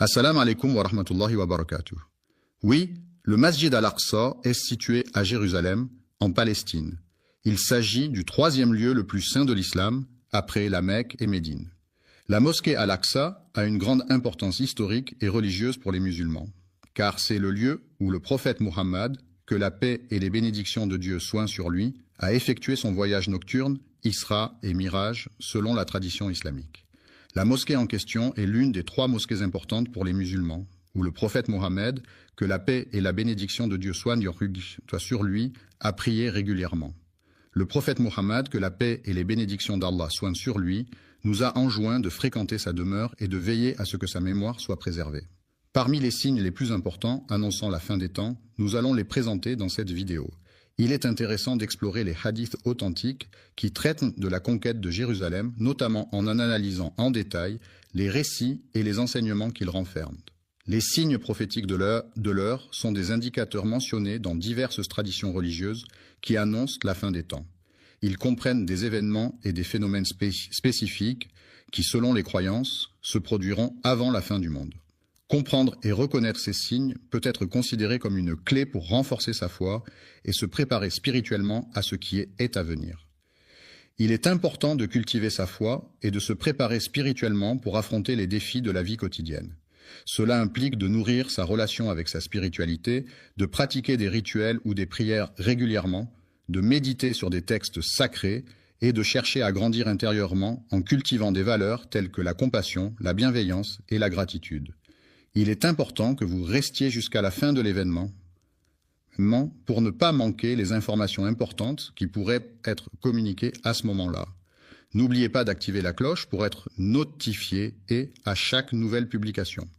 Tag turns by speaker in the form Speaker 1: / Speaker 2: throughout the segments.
Speaker 1: Assalamu alaikum wa rahmatullahi wa barakatuh. Oui, le Masjid al-Aqsa est situé à Jérusalem, en Palestine. Il s'agit du troisième lieu le plus saint de l'islam, après la Mecque et Médine. La mosquée al-Aqsa a une grande importance historique et religieuse pour les musulmans, car c'est le lieu où le prophète Muhammad, que la paix et les bénédictions de Dieu soient sur lui, a effectué son voyage nocturne, Isra et Miraj, selon la tradition islamique. La mosquée en question est l'une des 3 mosquées importantes pour les musulmans, où le prophète Mohammed, que la paix et la bénédiction de Dieu soient sur lui, a prié régulièrement. Le prophète Mohammed, que la paix et les bénédictions d'Allah soient sur lui, nous a enjoint de fréquenter sa demeure et de veiller à ce que sa mémoire soit préservée. Parmi les signes les plus importants annonçant la fin des temps, nous allons les présenter dans cette vidéo. Il est intéressant d'explorer les hadiths authentiques qui traitent de la conquête de Jérusalem, notamment en analysant en détail les récits et les enseignements qu'ils renferment. Les signes prophétiques de l'heure sont des indicateurs mentionnés dans diverses traditions religieuses qui annoncent la fin des temps. Ils comprennent des événements et des phénomènes spécifiques qui, selon les croyances, se produiront avant la fin du monde. Comprendre et reconnaître ces signes peut être considéré comme une clé pour renforcer sa foi et se préparer spirituellement à ce qui est à venir. Il est important de cultiver sa foi et de se préparer spirituellement pour affronter les défis de la vie quotidienne. Cela implique de nourrir sa relation avec sa spiritualité, de pratiquer des rituels ou des prières régulièrement, de méditer sur des textes sacrés et de chercher à grandir intérieurement en cultivant des valeurs telles que la compassion, la bienveillance et la gratitude. Il est important que vous restiez jusqu'à la fin de l'événement pour ne pas manquer les informations importantes qui pourraient être communiquées à ce moment-là. N'oubliez pas d'activer la cloche pour être notifié à chaque nouvelle publication.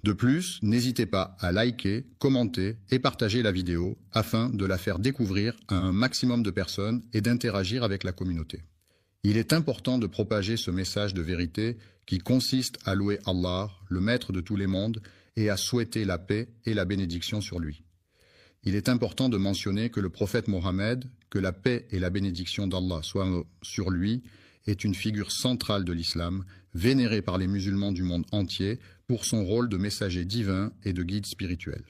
Speaker 1: De plus, n'hésitez pas à liker, commenter et partager la vidéo afin de la faire découvrir à un maximum de personnes et d'interagir avec la communauté. Il est important de propager ce message de vérité qui consiste à louer Allah, le maître de tous les mondes, et à souhaiter la paix et la bénédiction sur lui. Il est important de mentionner que le prophète Mohammed, que la paix et la bénédiction d'Allah soient sur lui, est une figure centrale de l'islam, vénérée par les musulmans du monde entier pour son rôle de messager divin et de guide spirituel.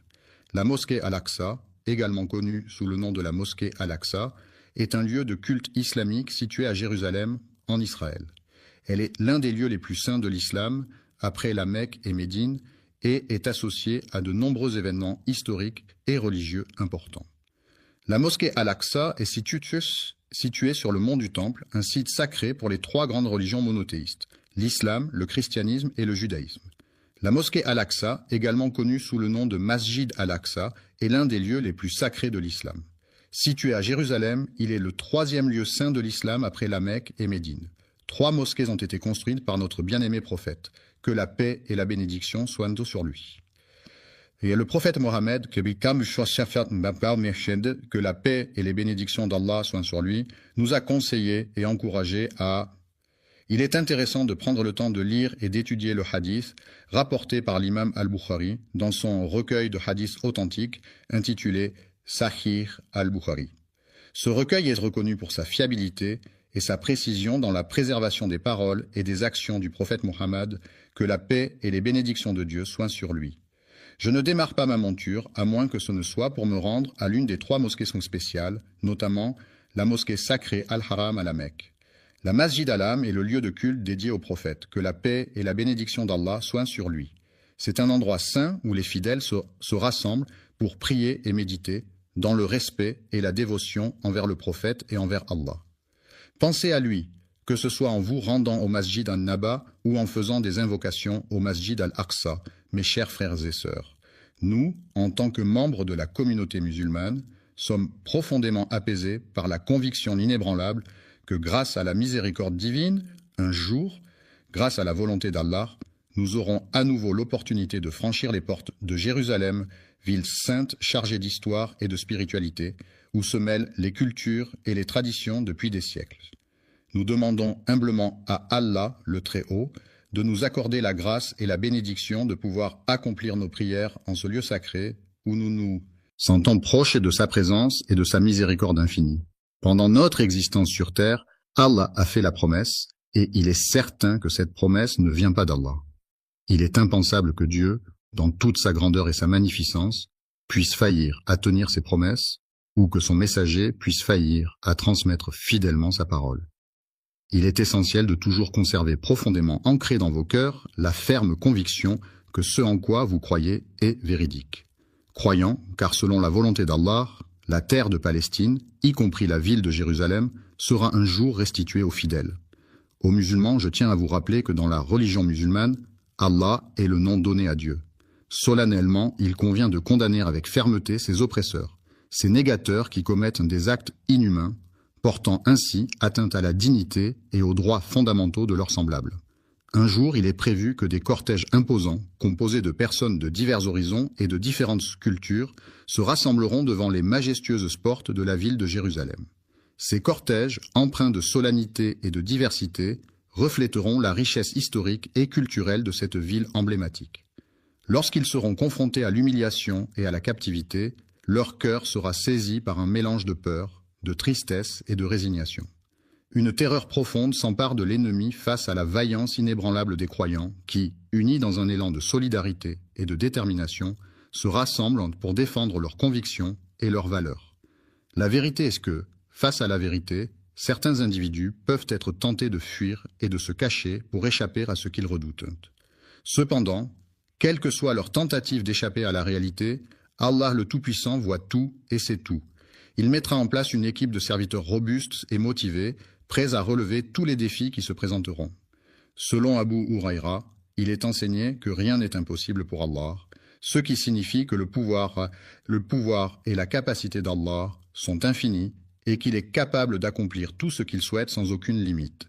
Speaker 1: La mosquée Al-Aqsa, également connue sous le nom de la mosquée Al-Aqsa, est un lieu de culte islamique situé à Jérusalem, en Israël. Elle est l'un des lieux les plus saints de l'islam, après la Mecque et Médine, et est associée à de nombreux événements historiques et religieux importants. La mosquée Al-Aqsa est située sur le mont du Temple, un site sacré pour les 3 grandes religions monothéistes, l'islam, le christianisme et le judaïsme. La mosquée Al-Aqsa, également connue sous le nom de Masjid Al-Aqsa, est l'un des lieux les plus sacrés de l'islam. Situé à Jérusalem, il est le 3e lieu saint de l'islam après la Mecque et Médine. 3 mosquées ont été construites par notre bien-aimé prophète, que la paix et la bénédiction soient sur lui. Et le prophète Mohammed, que la paix et les bénédictions d'Allah soient sur lui, nous a conseillé et encouragé à... Il est intéressant de prendre le temps de lire et d'étudier le hadith rapporté par l'imam al-Bukhari dans son recueil de hadiths authentiques intitulé Sahih al-Bukhari. Ce recueil est reconnu pour sa fiabilité et sa précision dans la préservation des paroles et des actions du prophète Mohammed, que la paix et les bénédictions de Dieu soient sur lui. Je ne démarre pas ma monture, à moins que ce ne soit pour me rendre à l'une des 3 mosquées spéciales, notamment la mosquée sacrée Al-Haram à la Mecque. La Masjid al-Haram est le lieu de culte dédié au prophète, que la paix et la bénédiction d'Allah soient sur lui. C'est un endroit saint où les fidèles se rassemblent pour prier et méditer, dans le respect et la dévotion envers le prophète et envers Allah. Pensez à lui, que ce soit en vous rendant au Masjid al-Naba ou en faisant des invocations au Masjid al-Aqsa, mes chers frères et sœurs. Nous, en tant que membres de la communauté musulmane, sommes profondément apaisés par la conviction inébranlable que grâce à la miséricorde divine, un jour, grâce à la volonté d'Allah, nous aurons à nouveau l'opportunité de franchir les portes de Jérusalem, ville sainte chargée d'histoire et de spiritualité, où se mêlent les cultures et les traditions depuis des siècles. Nous demandons humblement à Allah, le Très-Haut, de nous accorder la grâce et la bénédiction de pouvoir accomplir nos prières en ce lieu sacré, où nous nous sentons proches de sa présence et de sa miséricorde infinie. Pendant notre existence sur terre, Allah a fait la promesse, et il est certain que cette promesse ne vient pas d'Allah. Il est impensable que Dieu, dans toute sa grandeur et sa magnificence, puisse faillir à tenir ses promesses, ou que son messager puisse faillir à transmettre fidèlement sa parole. Il est essentiel de toujours conserver profondément ancré dans vos cœurs la ferme conviction que ce en quoi vous croyez est véridique. Croyant, car selon la volonté d'Allah, la terre de Palestine, y compris la ville de Jérusalem, sera un jour restituée aux fidèles. Aux musulmans, je tiens à vous rappeler que dans la religion musulmane, Allah est le nom donné à Dieu. Solennellement, il convient de condamner avec fermeté ces oppresseurs, ces négateurs qui commettent des actes inhumains, portant ainsi atteinte à la dignité et aux droits fondamentaux de leurs semblables. Un jour, il est prévu que des cortèges imposants, composés de personnes de divers horizons et de différentes cultures, se rassembleront devant les majestueuses portes de la ville de Jérusalem. Ces cortèges, empreints de solennité et de diversité, reflèteront la richesse historique et culturelle de cette ville emblématique. Lorsqu'ils seront confrontés à l'humiliation et à la captivité, leur cœur sera saisi par un mélange de peur, de tristesse et de résignation. Une terreur profonde s'empare de l'ennemi face à la vaillance inébranlable des croyants qui, unis dans un élan de solidarité et de détermination, se rassemblent pour défendre leurs convictions et leurs valeurs. La vérité est que, face à la vérité, certains individus peuvent être tentés de fuir et de se cacher pour échapper à ce qu'ils redoutent. Cependant, quelle que soit leur tentative d'échapper à la réalité, Allah le Tout-Puissant voit tout et sait tout. Il mettra en place une équipe de serviteurs robustes et motivés, prêts à relever tous les défis qui se présenteront. Selon Abu Huraïra, il est enseigné que rien n'est impossible pour Allah, ce qui signifie que le pouvoir et la capacité d'Allah sont infinis et qu'il est capable d'accomplir tout ce qu'il souhaite sans aucune limite.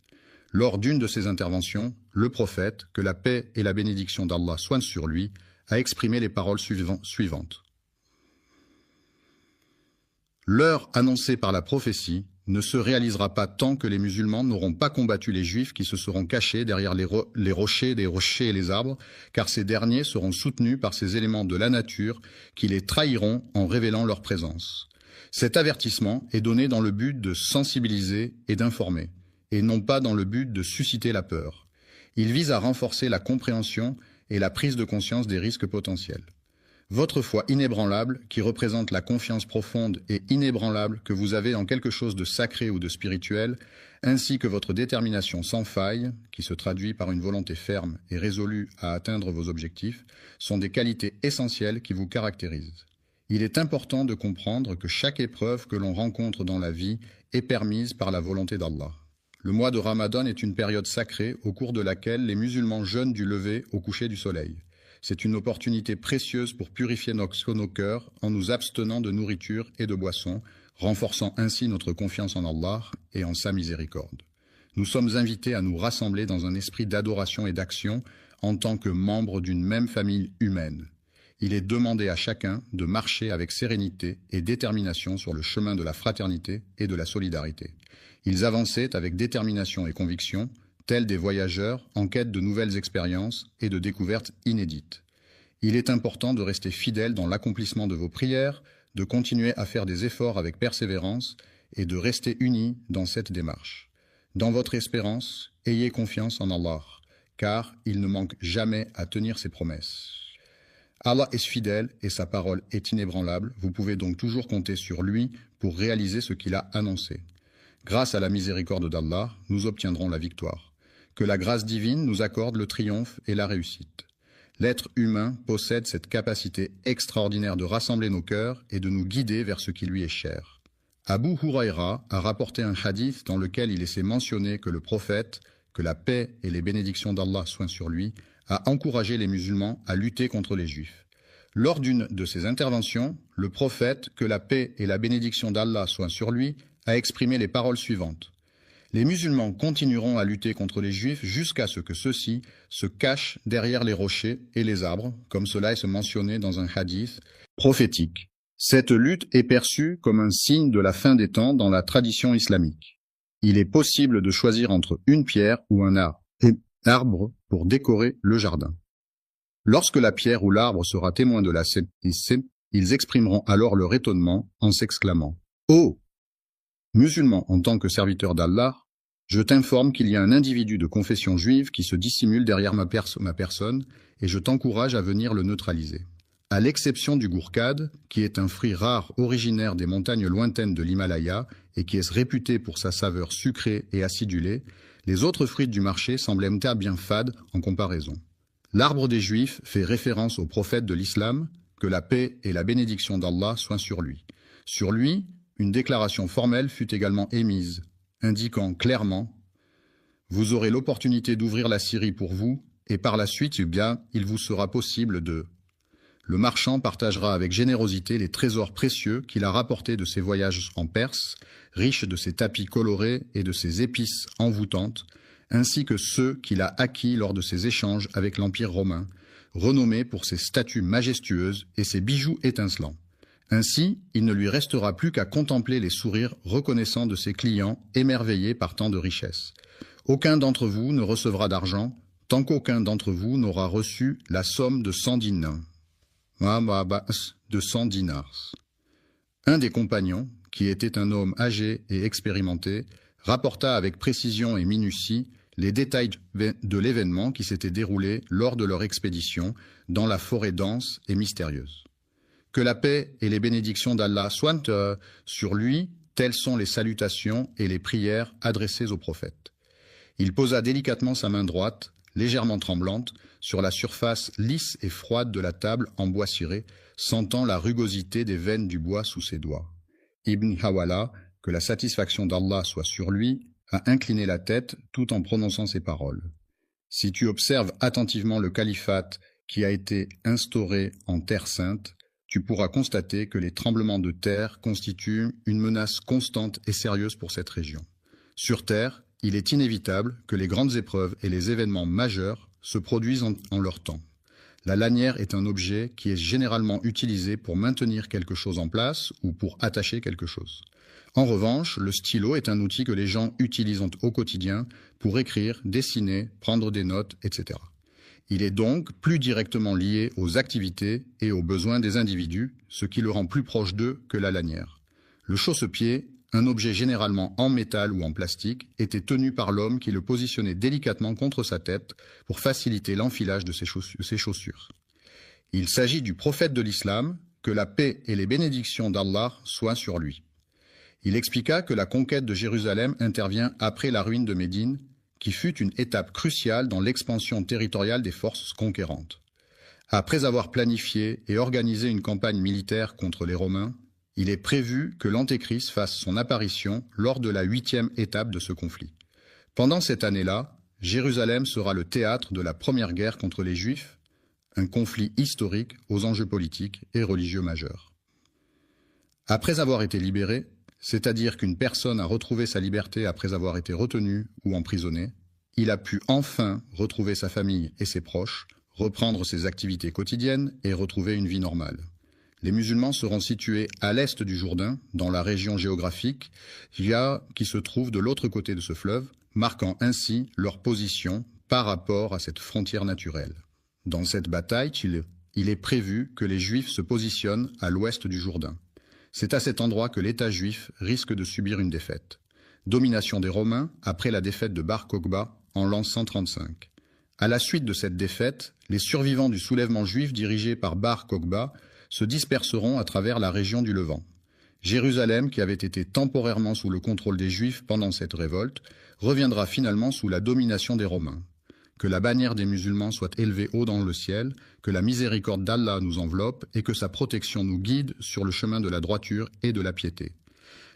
Speaker 1: Lors d'une de ses interventions, le prophète, que la paix et la bénédiction d'Allah soient sur lui, a exprimé les paroles suivantes. L'heure annoncée par la prophétie ne se réalisera pas tant que les musulmans n'auront pas combattu les juifs qui se seront cachés derrière les rochers et les arbres, car ces derniers seront soutenus par ces éléments de la nature qui les trahiront en révélant leur présence. Cet avertissement est donné dans le but de sensibiliser et d'informer, et non pas dans le but de susciter la peur. Il vise à renforcer la compréhension et la prise de conscience des risques potentiels. Votre foi inébranlable, qui représente la confiance profonde et inébranlable que vous avez en quelque chose de sacré ou de spirituel, ainsi que votre détermination sans faille, qui se traduit par une volonté ferme et résolue à atteindre vos objectifs, sont des qualités essentielles qui vous caractérisent. Il est important de comprendre que chaque épreuve que l'on rencontre dans la vie est permise par la volonté d'Allah. Le mois de Ramadan est une période sacrée au cours de laquelle les musulmans jeûnent du lever au coucher du soleil. C'est une opportunité précieuse pour purifier nos cœurs en nous abstenant de nourriture et de boissons, renforçant ainsi notre confiance en Allah et en sa miséricorde. Nous sommes invités à nous rassembler dans un esprit d'adoration et d'action en tant que membres d'une même famille humaine. Il est demandé à chacun de marcher avec sérénité et détermination sur le chemin de la fraternité et de la solidarité. Ils avançaient avec détermination et conviction, tels des voyageurs en quête de nouvelles expériences et de découvertes inédites. Il est important de rester fidèle dans l'accomplissement de vos prières, de continuer à faire des efforts avec persévérance et de rester unis dans cette démarche. Dans votre espérance, ayez confiance en Allah, car il ne manque jamais à tenir ses promesses. Allah est fidèle et sa parole est inébranlable, vous pouvez donc toujours compter sur lui pour réaliser ce qu'il a annoncé. Grâce à la miséricorde d'Allah, nous obtiendrons la victoire. Que la grâce divine nous accorde le triomphe et la réussite. L'être humain possède cette capacité extraordinaire de rassembler nos cœurs et de nous guider vers ce qui lui est cher. Abu Huraïra a rapporté un hadith dans lequel il essaie mentionner que le prophète, que la paix et les bénédictions d'Allah soient sur lui, a encouragé les musulmans à lutter contre les juifs. Lors d'une de ses interventions, le prophète, que la paix et la bénédiction d'Allah soient sur lui, a exprimé les paroles suivantes. Les musulmans continueront à lutter contre les juifs jusqu'à ce que ceux-ci se cachent derrière les rochers et les arbres, comme cela est mentionné dans un hadith prophétique. Cette lutte est perçue comme un signe de la fin des temps dans la tradition islamique. Il est possible de choisir entre une pierre ou un arbre pour décorer le jardin. Lorsque la pierre ou l'arbre sera témoin de la sainteté, ils exprimeront alors leur étonnement en s'exclamant « Oh ! Musulmans en tant que serviteurs d'Allah, Je t'informe qu'il y a un individu de confession juive qui se dissimule derrière ma personne et je t'encourage à venir le neutraliser. À l'exception du gourkad, qui est un fruit rare originaire des montagnes lointaines de l'Himalaya et qui est réputé pour sa saveur sucrée et acidulée, les autres fruits du marché semblent bien fades en comparaison. L'arbre des Juifs fait référence au prophète de l'islam, que la paix et la bénédiction d'Allah soient sur lui. Sur lui, une déclaration formelle fut également émise, indiquant clairement « Vous aurez l'opportunité d'ouvrir la Syrie pour vous, et par la suite, il vous sera possible de… » Le marchand partagera avec générosité les trésors précieux qu'il a rapportés de ses voyages en Perse, riches de ses tapis colorés et de ses épices envoûtantes, ainsi que ceux qu'il a acquis lors de ses échanges avec l'Empire romain, renommé pour ses statues majestueuses et ses bijoux étincelants. Ainsi, il ne lui restera plus qu'à contempler les sourires reconnaissants de ses clients émerveillés par tant de richesses. Aucun d'entre vous ne recevra d'argent, tant qu'aucun d'entre vous n'aura reçu la somme de 100 dinars. De 100 dinars. Un des compagnons, qui était un homme âgé et expérimenté, rapporta avec précision et minutie les détails de l'événement qui s'était déroulé lors de leur expédition dans la forêt dense et mystérieuse. Que la paix et les bénédictions d'Allah soient sur lui, telles sont les salutations et les prières adressées au prophète. Il posa délicatement sa main droite, légèrement tremblante, sur la surface lisse et froide de la table en bois ciré, sentant la rugosité des veines du bois sous ses doigts. Ibn Hawala, que la satisfaction d'Allah soit sur lui, a incliné la tête tout en prononçant ces paroles. Si tu observes attentivement le califat qui a été instauré en Terre sainte, tu pourras constater que les tremblements de terre constituent une menace constante et sérieuse pour cette région. Sur Terre, il est inévitable que les grandes épreuves et les événements majeurs se produisent en leur temps. La lanière est un objet qui est généralement utilisé pour maintenir quelque chose en place ou pour attacher quelque chose. En revanche, le stylo est un outil que les gens utilisent au quotidien pour écrire, dessiner, prendre des notes, etc. Il est donc plus directement lié aux activités et aux besoins des individus, ce qui le rend plus proche d'eux que la lanière. Le chausse-pied, un objet généralement en métal ou en plastique, était tenu par l'homme qui le positionnait délicatement contre sa tête pour faciliter l'enfilage de ses chaussures. Il s'agit du prophète de l'islam, que la paix et les bénédictions d'Allah soient sur lui. Il expliqua que la conquête de Jérusalem intervient après la ruine de Médine, qui fut une étape cruciale dans l'expansion territoriale des forces conquérantes. Après avoir planifié et organisé une campagne militaire contre les Romains, il est prévu que l'Antéchrist fasse son apparition lors de la 8e étape de ce conflit. Pendant cette année-là, Jérusalem sera le théâtre de la première guerre contre les Juifs, un conflit historique aux enjeux politiques et religieux majeurs. Après avoir été libéré, c'est-à-dire qu'une personne a retrouvé sa liberté après avoir été retenu ou emprisonné, il a pu enfin retrouver sa famille et ses proches, reprendre ses activités quotidiennes et retrouver une vie normale. Les musulmans seront situés à l'est du Jourdain, dans la région géographique qui se trouve de l'autre côté de ce fleuve, marquant ainsi leur position par rapport à cette frontière naturelle. Dans cette bataille, il est prévu que les Juifs se positionnent à l'ouest du Jourdain. C'est à cet endroit que l'État juif risque de subir une défaite. Domination des Romains après la défaite de Bar Kokhba en l'an 135. À la suite de cette défaite, les survivants du soulèvement juif dirigé par Bar Kokhba se disperseront à travers la région du Levant. Jérusalem, qui avait été temporairement sous le contrôle des Juifs pendant cette révolte, reviendra finalement sous la domination des Romains. Que la bannière des musulmans soit élevée haut dans le ciel, que la miséricorde d'Allah nous enveloppe et que sa protection nous guide sur le chemin de la droiture et de la piété.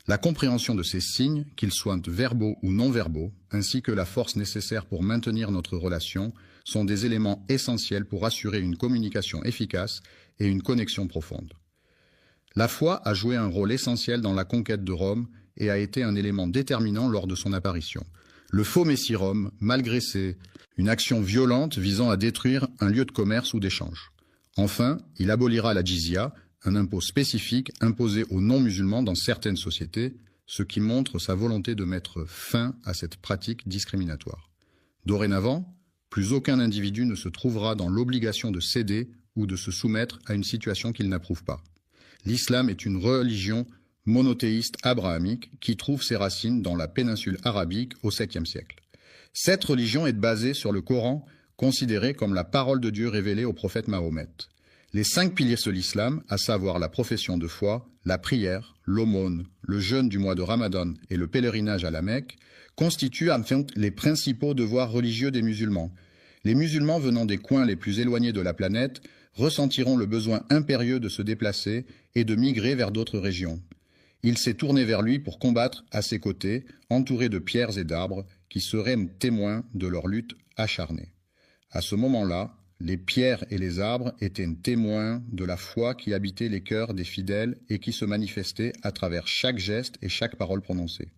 Speaker 1: La compréhension de ces signes, qu'ils soient verbaux ou non verbaux, ainsi que la force nécessaire pour maintenir notre relation, sont des éléments essentiels pour assurer une communication efficace et une connexion profonde. La foi a joué un rôle essentiel dans la conquête de Rome et a été un élément déterminant lors de son apparition. Le faux Messie Rome, malgré une action violente visant à détruire un lieu de commerce ou d'échange. Enfin, il abolira la jizya, un impôt spécifique imposé aux non-musulmans dans certaines sociétés, ce qui montre sa volonté de mettre fin à cette pratique discriminatoire. Dorénavant, plus aucun individu ne se trouvera dans l'obligation de céder ou de se soumettre à une situation qu'il n'approuve pas. L'islam est une religion monothéiste abrahamique qui trouve ses racines dans la péninsule arabique au 7e siècle. Cette religion est basée sur le Coran, considéré comme la parole de Dieu révélée au prophète Mahomet. Les 5 piliers de l'islam, à savoir la profession de foi, la prière, l'aumône, le jeûne du mois de Ramadan et le pèlerinage à la Mecque, constituent enfin les principaux devoirs religieux des musulmans. Les musulmans venant des coins les plus éloignés de la planète ressentiront le besoin impérieux de se déplacer et de migrer vers d'autres régions. Il s'est tourné vers lui pour combattre à ses côtés, entouré de pierres et d'arbres qui seraient témoins de leur lutte acharnée. À ce moment-là, les pierres et les arbres étaient témoins de la foi qui habitait les cœurs des fidèles et qui se manifestait à travers chaque geste et chaque parole prononcée.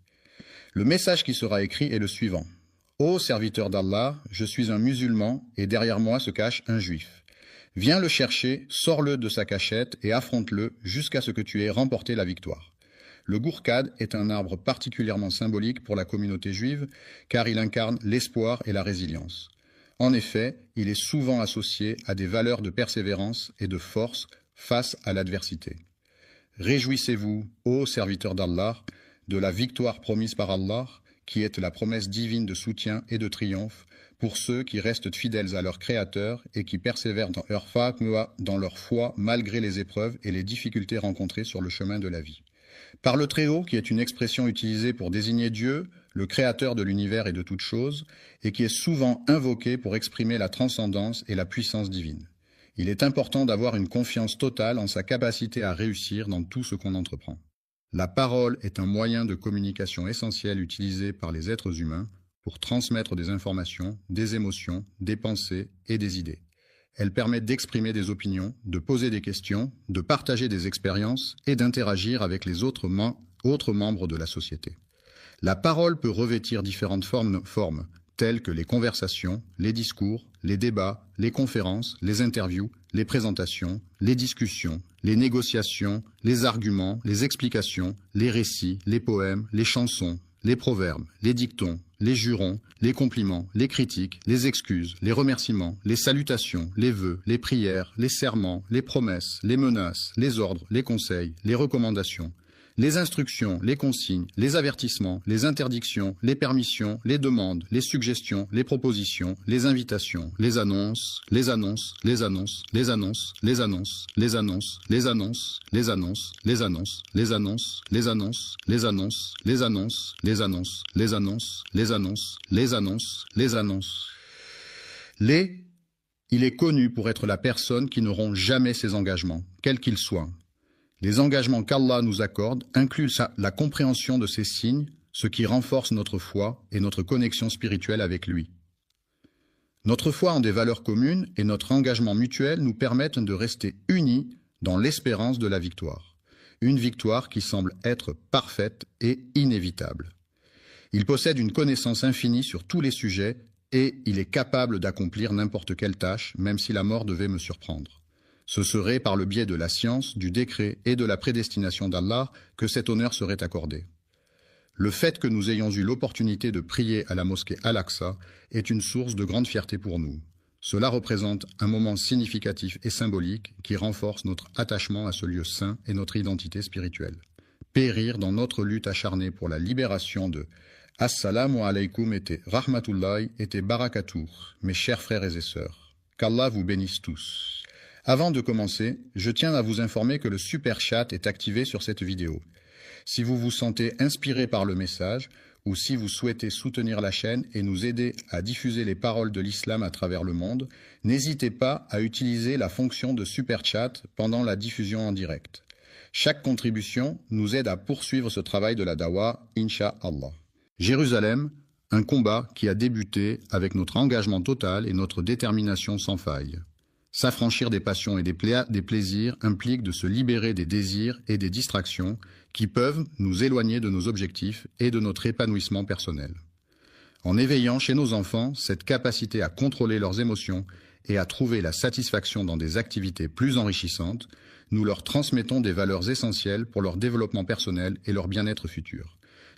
Speaker 1: Le message qui sera écrit est le suivant. « Ô serviteur d'Allah, je suis un musulman et derrière moi se cache un juif. Viens le chercher, sors-le de sa cachette et affronte-le jusqu'à ce que tu aies remporté la victoire. » Le gourkad est un arbre particulièrement symbolique pour la communauté juive car il incarne l'espoir et la résilience. En effet, il est souvent associé à des valeurs de persévérance et de force face à l'adversité. Réjouissez-vous, ô serviteurs d'Allah, de la victoire promise par Allah, qui est la promesse divine de soutien et de triomphe pour ceux qui restent fidèles à leur Créateur et qui persévèrent dans leur foi malgré les épreuves et les difficultés rencontrées sur le chemin de la vie. Par le Très-Haut, qui est une expression utilisée pour désigner Dieu, le créateur de l'univers et de toutes choses, et qui est souvent invoqué pour exprimer la transcendance et la puissance divine. Il est important d'avoir une confiance totale en sa capacité à réussir dans tout ce qu'on entreprend. La parole est un moyen de communication essentiel utilisé par les êtres humains pour transmettre des informations, des émotions, des pensées et des idées. Elle permet d'exprimer des opinions, de poser des questions, de partager des expériences et d'interagir avec les autres membres de la société. La parole peut revêtir différentes formes, telles que les conversations, les discours, les débats, les conférences, les interviews, les présentations, les discussions, les négociations, les arguments, les explications, les récits, les poèmes, les chansons, les proverbes, les dictons, les jurons, les compliments, les critiques, les excuses, les remerciements, les salutations, les vœux, les prières, les serments, les promesses, les menaces, les ordres, les conseils, les recommandations, les instructions, les consignes, les avertissements, les interdictions, les permissions, les demandes, les suggestions, les propositions, les invitations, les annonces, les annonces, les annonces, les annonces, les annonces, les annonces, les annonces, les annonces, les annonces, les annonces, les annonces, les annonces, les annonces, les annonces, les annonces, les annonces, les annonces, les annonces. Il est connu pour être la personne qui ne rompt jamais ses engagements, quels qu'ils soient. Les engagements qu'Allah nous accorde incluent la compréhension de ces signes, ce qui renforce notre foi et notre connexion spirituelle avec lui. Notre foi en des valeurs communes et notre engagement mutuel nous permettent de rester unis dans l'espérance de la victoire. Une victoire qui semble être parfaite et inévitable. Il possède une connaissance infinie sur tous les sujets et il est capable d'accomplir n'importe quelle tâche, même si la mort devait me surprendre. Ce serait par le biais de la science, du décret et de la prédestination d'Allah que cet honneur serait accordé. Le fait que nous ayons eu l'opportunité de prier à la mosquée Al-Aqsa est une source de grande fierté pour nous. Cela représente un moment significatif et symbolique qui renforce notre attachement à ce lieu saint et notre identité spirituelle. Périr dans notre lutte acharnée pour la libération de Assalamu alaykum et rahmatullahi et barakatuh, mes chers frères et sœurs. Qu'Allah vous bénisse tous. Avant de commencer, je tiens à vous informer que le Super Chat est activé sur cette vidéo. Si vous vous sentez inspiré par le message, ou si vous souhaitez soutenir la chaîne et nous aider à diffuser les paroles de l'islam à travers le monde, n'hésitez pas à utiliser la fonction de Super Chat pendant la diffusion en direct. Chaque contribution nous aide à poursuivre ce travail de la dawa, Inch'Allah. Jérusalem, un combat qui a débuté avec notre engagement total et notre détermination sans faille. S'affranchir des passions et des plaisirs implique de se libérer des désirs et des distractions qui peuvent nous éloigner de nos objectifs et de notre épanouissement personnel. En éveillant chez nos enfants cette capacité à contrôler leurs émotions et à trouver la satisfaction dans des activités plus enrichissantes, nous leur transmettons des valeurs essentielles pour leur développement personnel et leur bien-être futur.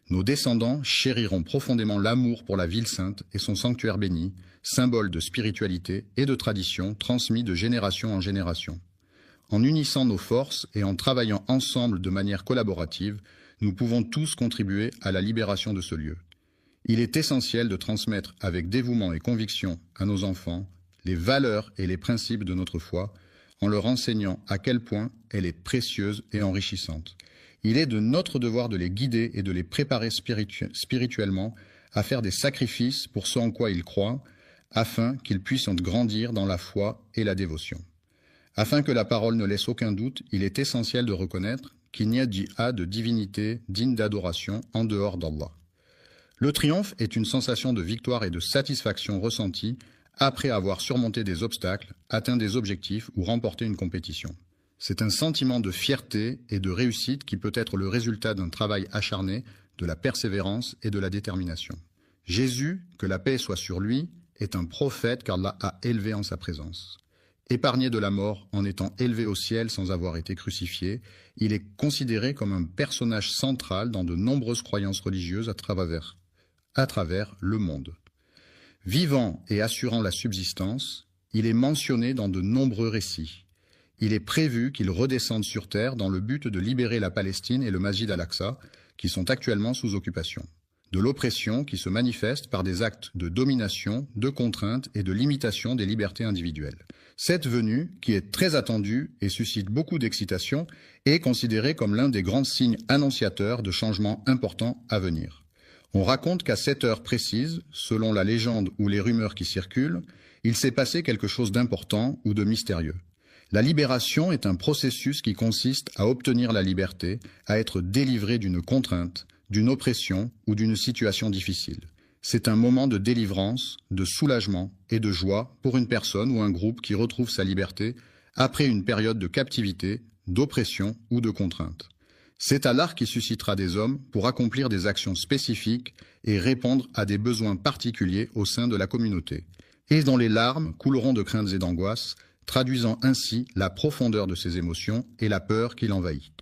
Speaker 1: Nos descendants chériront profondément l'amour pour la ville sainte et son sanctuaire béni, symbole de spiritualité et de tradition transmis de génération en génération. en unissant nos forces et en travaillant ensemble de manière collaborative, nous pouvons tous contribuer à la libération de ce lieu. Il est essentiel de transmettre avec dévouement et conviction à nos enfants les valeurs et les principes de notre foi, en leur enseignant à quel point elle est précieuse et enrichissante. Il est de notre devoir de les guider et de les préparer spirituellement à faire des sacrifices pour ce en quoi ils croient, afin qu'ils puissent en grandir dans la foi et la dévotion. Afin que la parole ne laisse aucun doute, il est essentiel de reconnaître qu'il n'y a de divinité digne d'adoration en dehors d'Allah. Le triomphe est une sensation de victoire et de satisfaction ressentie après avoir surmonté des obstacles, atteint des objectifs ou remporté une compétition. C'est un sentiment de fierté et de réussite qui peut être le résultat d'un travail acharné, de la persévérance et de la détermination. Jésus, que la paix soit sur lui, est un prophète qu'Allah a élevé en sa présence. Épargné de la mort en étant élevé au ciel sans avoir été crucifié, il est considéré comme un personnage central dans de nombreuses croyances religieuses à travers le monde. Vivant et assurant la subsistance, il est mentionné dans de nombreux récits. Il est prévu qu'il redescende sur terre dans le but de libérer la Palestine et le Masjid al-Aqsa, qui sont actuellement sous occupation. De l'oppression qui se manifeste par des actes de domination, de contrainte et de limitation des libertés individuelles. Cette venue, qui est très attendue et suscite beaucoup d'excitation, est considérée comme l'un des grands signes annonciateurs de changements importants à venir. On raconte qu'à cette heure précise, selon la légende ou les rumeurs qui circulent, il s'est passé quelque chose d'important ou de mystérieux. La libération est un processus qui consiste à obtenir la liberté, à être délivré d'une contrainte, d'une oppression ou d'une situation difficile. C'est un moment de délivrance, de soulagement et de joie pour une personne ou un groupe qui retrouve sa liberté après une période de captivité, d'oppression ou de contrainte. C'est Allah qui suscitera des hommes pour accomplir des actions spécifiques et répondre à des besoins particuliers au sein de la communauté, et dont les larmes couleront de craintes et d'angoisses, traduisant ainsi la profondeur de ses émotions et la peur qui l'envahit,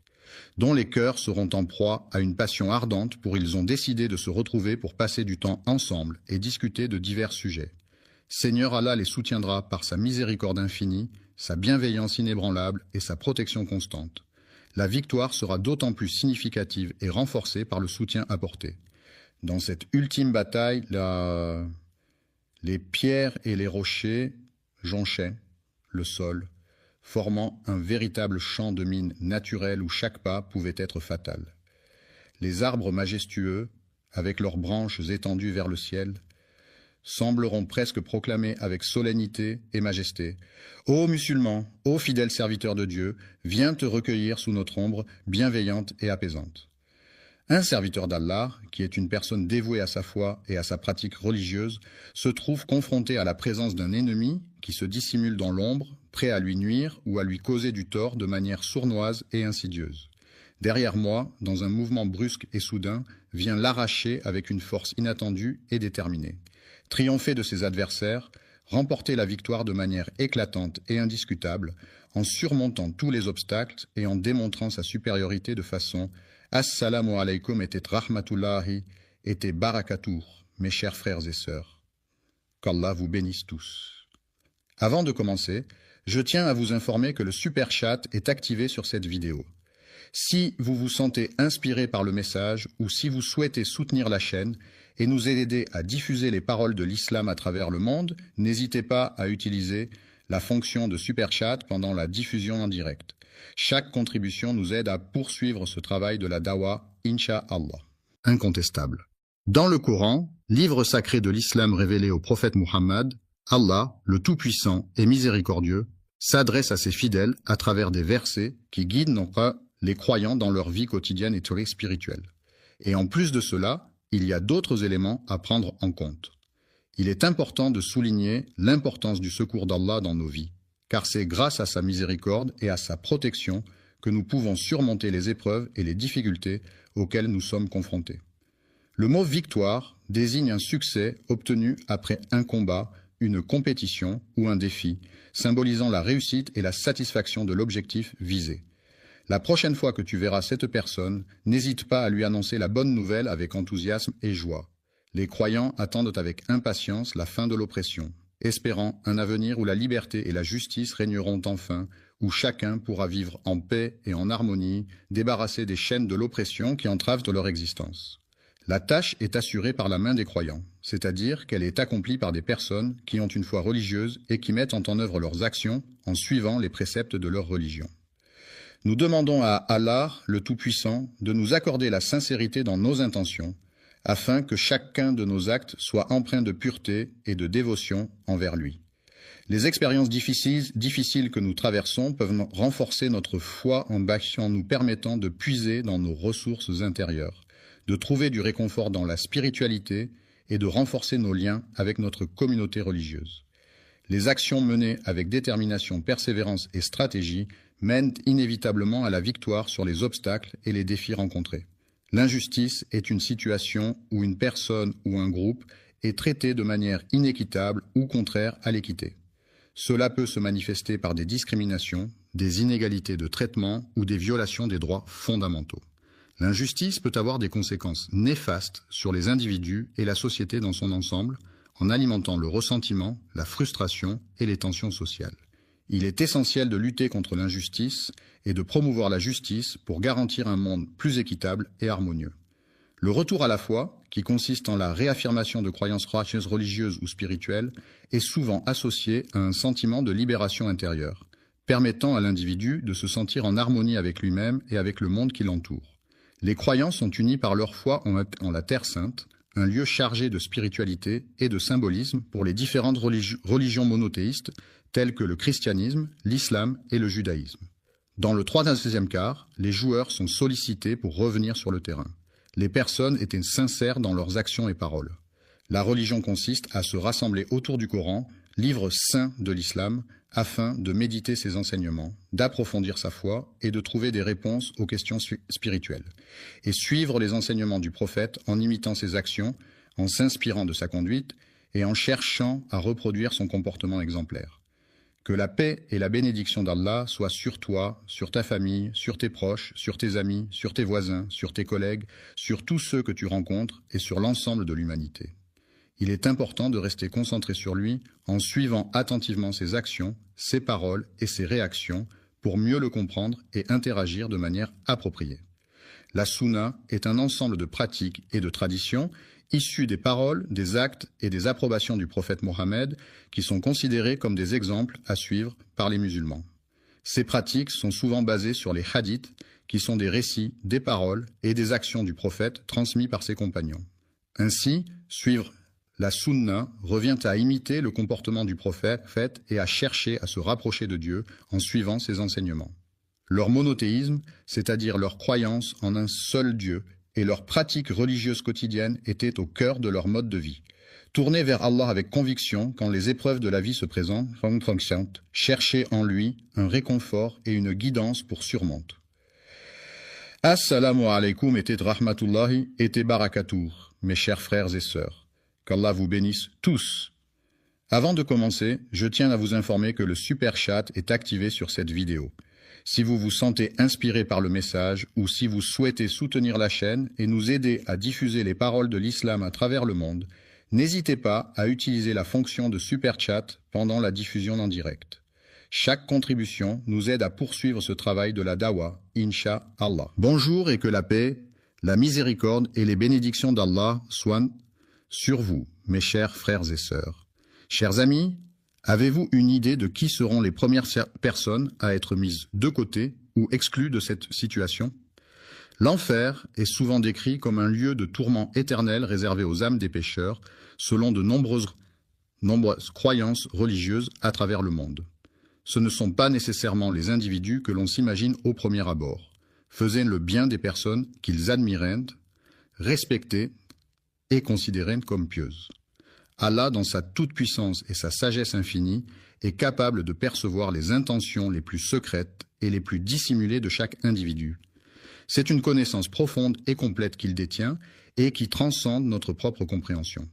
Speaker 1: dont les cœurs seront en proie à une passion ardente pour ils ont décidé de se retrouver pour passer du temps ensemble et discuter de divers sujets. Seigneur Allah les soutiendra par sa miséricorde infinie, sa bienveillance inébranlable et sa protection constante. La victoire sera d'autant plus significative et renforcée par le soutien apporté. Dans cette ultime bataille, les pierres et les rochers jonchaient le sol, formant un véritable champ de mine naturel où chaque pas pouvait être fatal. Les arbres majestueux, avec leurs branches étendues vers le ciel, sembleront presque proclamer avec solennité et majesté « Ô musulmans, ô fidèles serviteurs de Dieu, viens te recueillir sous notre ombre bienveillante et apaisante. » Un serviteur d'Allah, qui est une personne dévouée à sa foi et à sa pratique religieuse, se trouve confronté à la présence d'un ennemi qui se dissimule dans l'ombre, prêt à lui nuire ou à lui causer du tort de manière sournoise et insidieuse. Derrière moi, dans un mouvement brusque et soudain, vient l'arracher avec une force inattendue et déterminée. Triompher de ses adversaires, remporter la victoire de manière éclatante et indiscutable, en surmontant tous les obstacles et en démontrant sa supériorité de façon « Assalamu alaykum et rahmatullahi et barakatuh, mes chers frères et sœurs. Qu'Allah vous bénisse tous. » Avant de commencer, je tiens à vous informer que le super chat est activé sur cette vidéo. Si vous vous sentez inspiré par le message ou si vous souhaitez soutenir la chaîne et nous aider à diffuser les paroles de l'islam à travers le monde, n'hésitez pas à utiliser la fonction de super chat pendant la diffusion en direct. Chaque contribution nous aide à poursuivre ce travail de la dawa, Inch'Allah. Incontestable. Dans le Coran, livre sacré de l'islam révélé au prophète Muhammad, Allah, le Tout-Puissant et Miséricordieux, s'adresse à ses fidèles à travers des versets qui guident non pas les croyants dans leur vie quotidienne et spirituelle. Et en plus de cela, il y a d'autres éléments à prendre en compte. Il est important de souligner l'importance du secours d'Allah dans nos vies, car c'est grâce à sa miséricorde et à sa protection que nous pouvons surmonter les épreuves et les difficultés auxquelles nous sommes confrontés. Le mot « victoire » désigne un succès obtenu après un combat, une compétition ou un défi, symbolisant la réussite et la satisfaction de l'objectif visé. La prochaine fois que tu verras cette personne, n'hésite pas à lui annoncer la bonne nouvelle avec enthousiasme et joie. Les croyants attendent avec impatience la fin de l'oppression, espérant un avenir où la liberté et la justice régneront enfin, où chacun pourra vivre en paix et en harmonie, débarrassé des chaînes de l'oppression qui entravent leur existence. La tâche est assurée par la main des croyants, c'est-à-dire qu'elle est accomplie par des personnes qui ont une foi religieuse et qui mettent en œuvre leurs actions en suivant les préceptes de leur religion. Nous demandons à Allah, le Tout-Puissant, de nous accorder la sincérité dans nos intentions, afin que chacun de nos actes soit empreint de pureté et de dévotion envers lui. Les expériences difficiles que nous traversons peuvent renforcer notre foi en nous permettant de puiser dans nos ressources intérieures, de trouver du réconfort dans la spiritualité et de renforcer nos liens avec notre communauté religieuse. Les actions menées avec détermination, persévérance et stratégie mènent inévitablement à la victoire sur les obstacles et les défis rencontrés. L'injustice est une situation où une personne ou un groupe est traité de manière inéquitable ou contraire à l'équité. Cela peut se manifester par des discriminations, des inégalités de traitement ou des violations des droits fondamentaux. L'injustice peut avoir des conséquences néfastes sur les individus et la société dans son ensemble, en alimentant le ressentiment, la frustration et les tensions sociales. Il est essentiel de lutter contre l'injustice et de promouvoir la justice pour garantir un monde plus équitable et harmonieux. Le retour à la foi, qui consiste en la réaffirmation de croyances religieuses ou spirituelles, est souvent associé à un sentiment de libération intérieure, permettant à l'individu de se sentir en harmonie avec lui-même et avec le monde qui l'entoure. Les croyants sont unis par leur foi en la Terre Sainte, un lieu chargé de spiritualité et de symbolisme pour les différentes religions monothéistes telles que le christianisme, l'islam et le judaïsme. Dans le 3e quart, les joueurs sont sollicités pour revenir sur le terrain. Les personnes étaient sincères dans leurs actions et paroles. La religion consiste à se rassembler autour du Coran, livre saint de l'islam, afin de méditer ses enseignements, d'approfondir sa foi et de trouver des réponses aux questions spirituelles, et suivre les enseignements du prophète en imitant ses actions, en s'inspirant de sa conduite et en cherchant à reproduire son comportement exemplaire. Que la paix et la bénédiction d'Allah soient sur toi, sur ta famille, sur tes proches, sur tes amis, sur tes voisins, sur tes collègues, sur tous ceux que tu rencontres et sur l'ensemble de l'humanité. Il est important de rester concentré sur lui en suivant attentivement ses actions, ses paroles et ses réactions pour mieux le comprendre et interagir de manière appropriée. La Sunna est un ensemble de pratiques et de traditions issus des paroles, des actes et des approbations du prophète Mohammed qui sont considérés comme des exemples à suivre par les musulmans. Ces pratiques sont souvent basées sur les hadiths qui sont des récits, des paroles et des actions du prophète transmis par ses compagnons. Ainsi, suivre la sunna revient à imiter le comportement du prophète et à chercher à se rapprocher de Dieu en suivant ses enseignements. Leur monothéisme, c'est-à-dire leur croyance en un seul Dieu, et leurs pratiques religieuses quotidiennes étaient au cœur de leur mode de vie. Tournés vers Allah avec conviction quand les épreuves de la vie se présentent, chercher en lui un réconfort et une guidance pour surmonter. Assalamu alaikum et rahmatullahi et barakatuh, mes chers frères et sœurs. Qu'Allah vous bénisse tous. Avant de commencer, je tiens à vous informer que le super chat est activé sur cette vidéo. Si vous vous sentez inspiré par le message ou si vous souhaitez soutenir la chaîne et nous aider à diffuser les paroles de l'islam à travers le monde, n'hésitez pas à utiliser la fonction de super chat pendant la diffusion en direct. Chaque contribution nous aide à poursuivre ce travail de la dawa, Inch'Allah. Bonjour et que la paix, la miséricorde et les bénédictions d'Allah soient sur vous, mes chers frères et sœurs. Chers amis, avez-vous une idée de qui seront les premières personnes à être mises de côté ou exclues de cette situation? L'enfer est souvent décrit comme un lieu de tourment éternel réservé aux âmes des pécheurs, selon de nombreuses croyances religieuses à travers le monde. Ce ne sont pas nécessairement les individus que l'on s'imagine au premier abord. Faisaient le bien des personnes qu'ils admiraient, respectaient et considéraient comme pieuses. Allah, dans sa toute-puissance et sa sagesse infinie, est capable de percevoir les intentions les plus secrètes et les plus dissimulées de chaque individu. C'est une connaissance profonde et complète qu'il détient et qui transcende notre propre compréhension.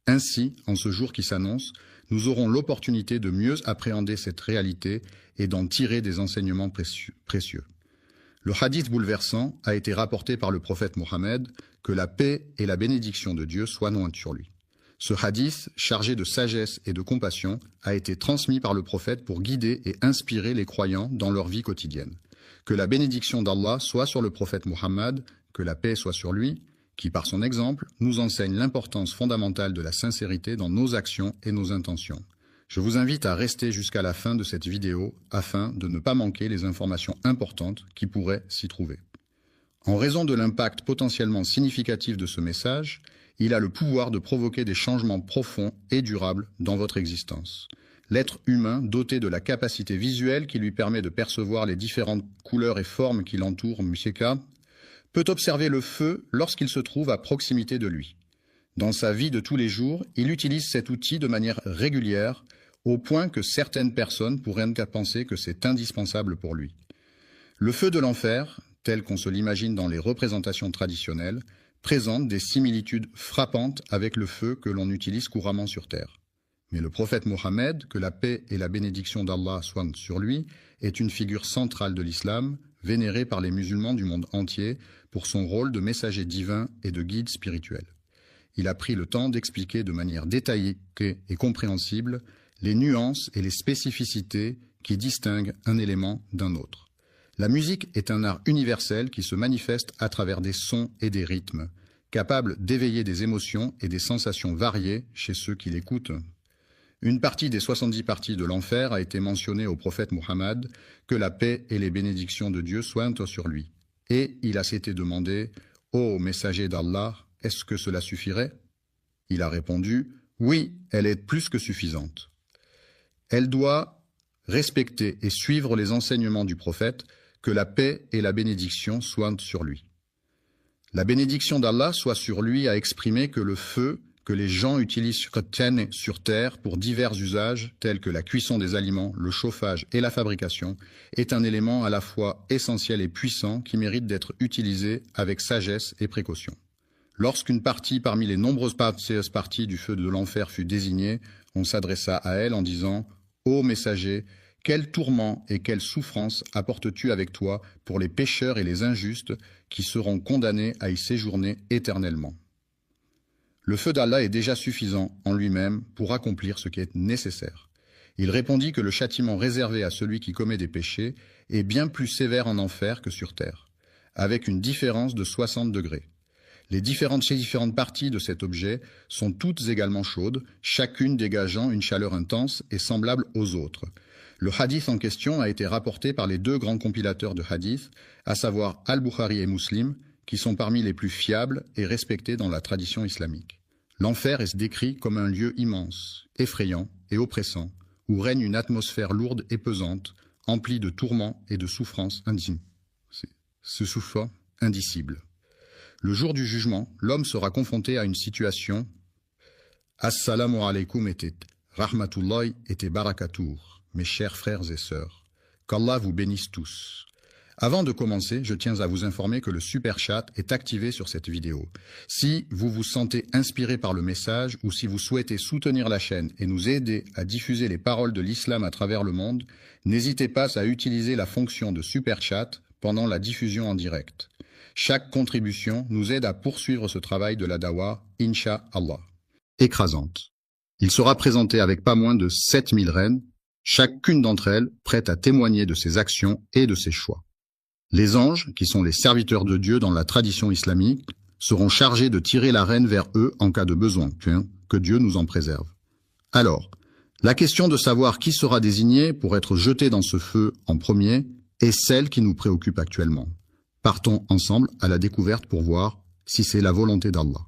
Speaker 1: Ainsi, en ce jour qui s'annonce, nous aurons l'opportunité de mieux appréhender cette réalité et d'en tirer des enseignements précieux. Le hadith bouleversant a été rapporté par le prophète Mohammed, que la paix et la bénédiction de Dieu soient sur lui. Ce hadith, chargé de sagesse et de compassion, a été transmis par le prophète pour guider et inspirer les croyants dans leur vie quotidienne. Que la bénédiction d'Allah soit sur le prophète Muhammad, que la paix soit sur lui, qui par son exemple nous enseigne l'importance fondamentale de la sincérité dans nos actions et nos intentions. Je vous invite à rester jusqu'à la fin de cette vidéo afin de ne pas manquer les informations importantes qui pourraient s'y trouver. En raison de l'impact potentiellement significatif de ce message, il a le pouvoir de provoquer des changements profonds et durables dans votre existence. L'être humain, doté de la capacité visuelle qui lui permet de percevoir les différentes couleurs et formes qui l'entourent, Msheka, peut observer le feu lorsqu'il se trouve à proximité de lui. Dans sa vie de tous les jours, il utilise cet outil de manière régulière, au point que certaines personnes pourraient penser que c'est indispensable pour lui. Le feu de l'enfer, tel qu'on se l'imagine dans les représentations traditionnelles, présente des similitudes frappantes avec le feu que l'on utilise couramment sur terre. Mais le prophète Mohammed, que la paix et la bénédiction d'Allah soient sur lui, est une figure centrale de l'islam, vénérée par les musulmans du monde entier pour son rôle de messager divin et de guide spirituel. Il a pris le temps d'expliquer de manière détaillée et compréhensible les nuances et les spécificités qui distinguent un élément d'un autre. La musique est un art universel qui se manifeste à travers des sons et des rythmes, capable d'éveiller des émotions et des sensations variées chez ceux qui l'écoutent. Une partie des 70 parties de l'enfer a été mentionnée au prophète Muhammad, que la paix et les bénédictions de Dieu soient sur lui. Et il a s'était demandé, « Ô messager d'Allah, est-ce que cela suffirait ?» Il a répondu, « Oui, elle est plus que suffisante. » Elle doit respecter et suivre les enseignements du prophète, que la paix et la bénédiction soient sur lui. La bénédiction d'Allah soit sur lui a exprimé que le feu que les gens utilisent sur terre pour divers usages tels que la cuisson des aliments, le chauffage et la fabrication est un élément à la fois essentiel et puissant qui mérite d'être utilisé avec sagesse et précaution. Lorsqu'une partie parmi les nombreuses parties du feu de l'enfer fut désignée, on s'adressa à elle en disant « Ô messager, quel tourment et quelle souffrance apportes-tu avec toi pour les pécheurs et les injustes qui seront condamnés à y séjourner éternellement ?» Le feu d'Allah est déjà suffisant en lui-même pour accomplir ce qui est nécessaire. Il répondit que le châtiment réservé à celui qui commet des péchés est bien plus sévère en enfer que sur terre, avec une différence de 60 degrés. Les différentes parties de cet objet sont toutes également chaudes, chacune dégageant une chaleur intense et semblable aux autres. Le hadith en question a été rapporté par les deux grands compilateurs de hadith, à savoir Al-Bukhari et Muslim, qui sont parmi les plus fiables et respectés dans la tradition islamique. L'enfer est décrit comme un lieu immense, effrayant et oppressant, où règne une atmosphère lourde et pesante, emplie de tourments et de souffrances indicibles. Le jour du jugement, l'homme sera confronté à une situation « Assalamu alaikum et rahmatullahi et barakatuh » mes chers frères et sœurs. Qu'Allah vous bénisse tous. Avant de commencer, je tiens à vous informer que le Super Chat est activé sur cette vidéo. Si vous vous sentez inspiré par le message ou si vous souhaitez soutenir la chaîne et nous aider à diffuser les paroles de l'islam à travers le monde, n'hésitez pas à utiliser la fonction de Super Chat pendant la diffusion en direct. Chaque contribution nous aide à poursuivre ce travail de la dawa, Inch'Allah. Écrasante. Il sera présenté avec pas moins de 7000 reines, chacune d'entre elles prête à témoigner de ses actions et de ses choix. Les anges, qui sont les serviteurs de Dieu dans la tradition islamique, seront chargés de tirer la reine vers eux en cas de besoin, que Dieu nous en préserve. Alors, la question de savoir qui sera désigné pour être jeté dans ce feu en premier est celle qui nous préoccupe actuellement. Partons ensemble à la découverte pour voir si c'est la volonté d'Allah.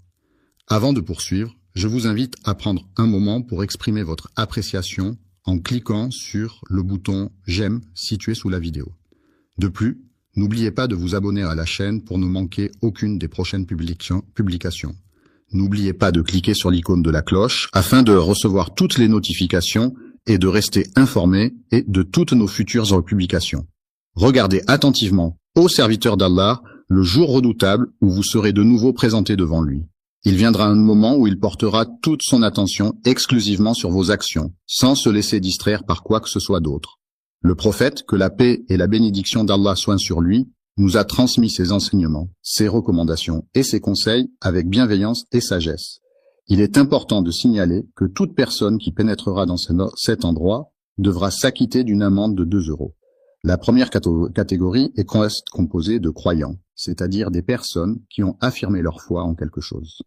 Speaker 1: Avant de poursuivre, je vous invite à prendre un moment pour exprimer votre appréciation en cliquant sur le bouton « J'aime » situé sous la vidéo. De plus, n'oubliez pas de vous abonner à la chaîne pour ne manquer aucune des prochaines publications. N'oubliez pas de cliquer sur l'icône de la cloche afin de recevoir toutes les notifications et de rester informé de toutes nos futures publications. Regardez attentivement, ô serviteur d'Allah, le jour redoutable où vous serez de nouveau présenté devant lui. Il viendra un moment où il portera toute son attention exclusivement sur vos actions, sans se laisser distraire par quoi que ce soit d'autre. Le prophète, que la paix et la bénédiction d'Allah soient sur lui, nous a transmis ses enseignements, ses recommandations et ses conseils avec bienveillance et sagesse. Il est important de signaler que toute personne qui pénétrera dans cet endroit devra s'acquitter d'une amende de 2 €. La première catégorie est composée de croyants, c'est-à-dire des personnes qui ont affirmé leur foi en quelque chose.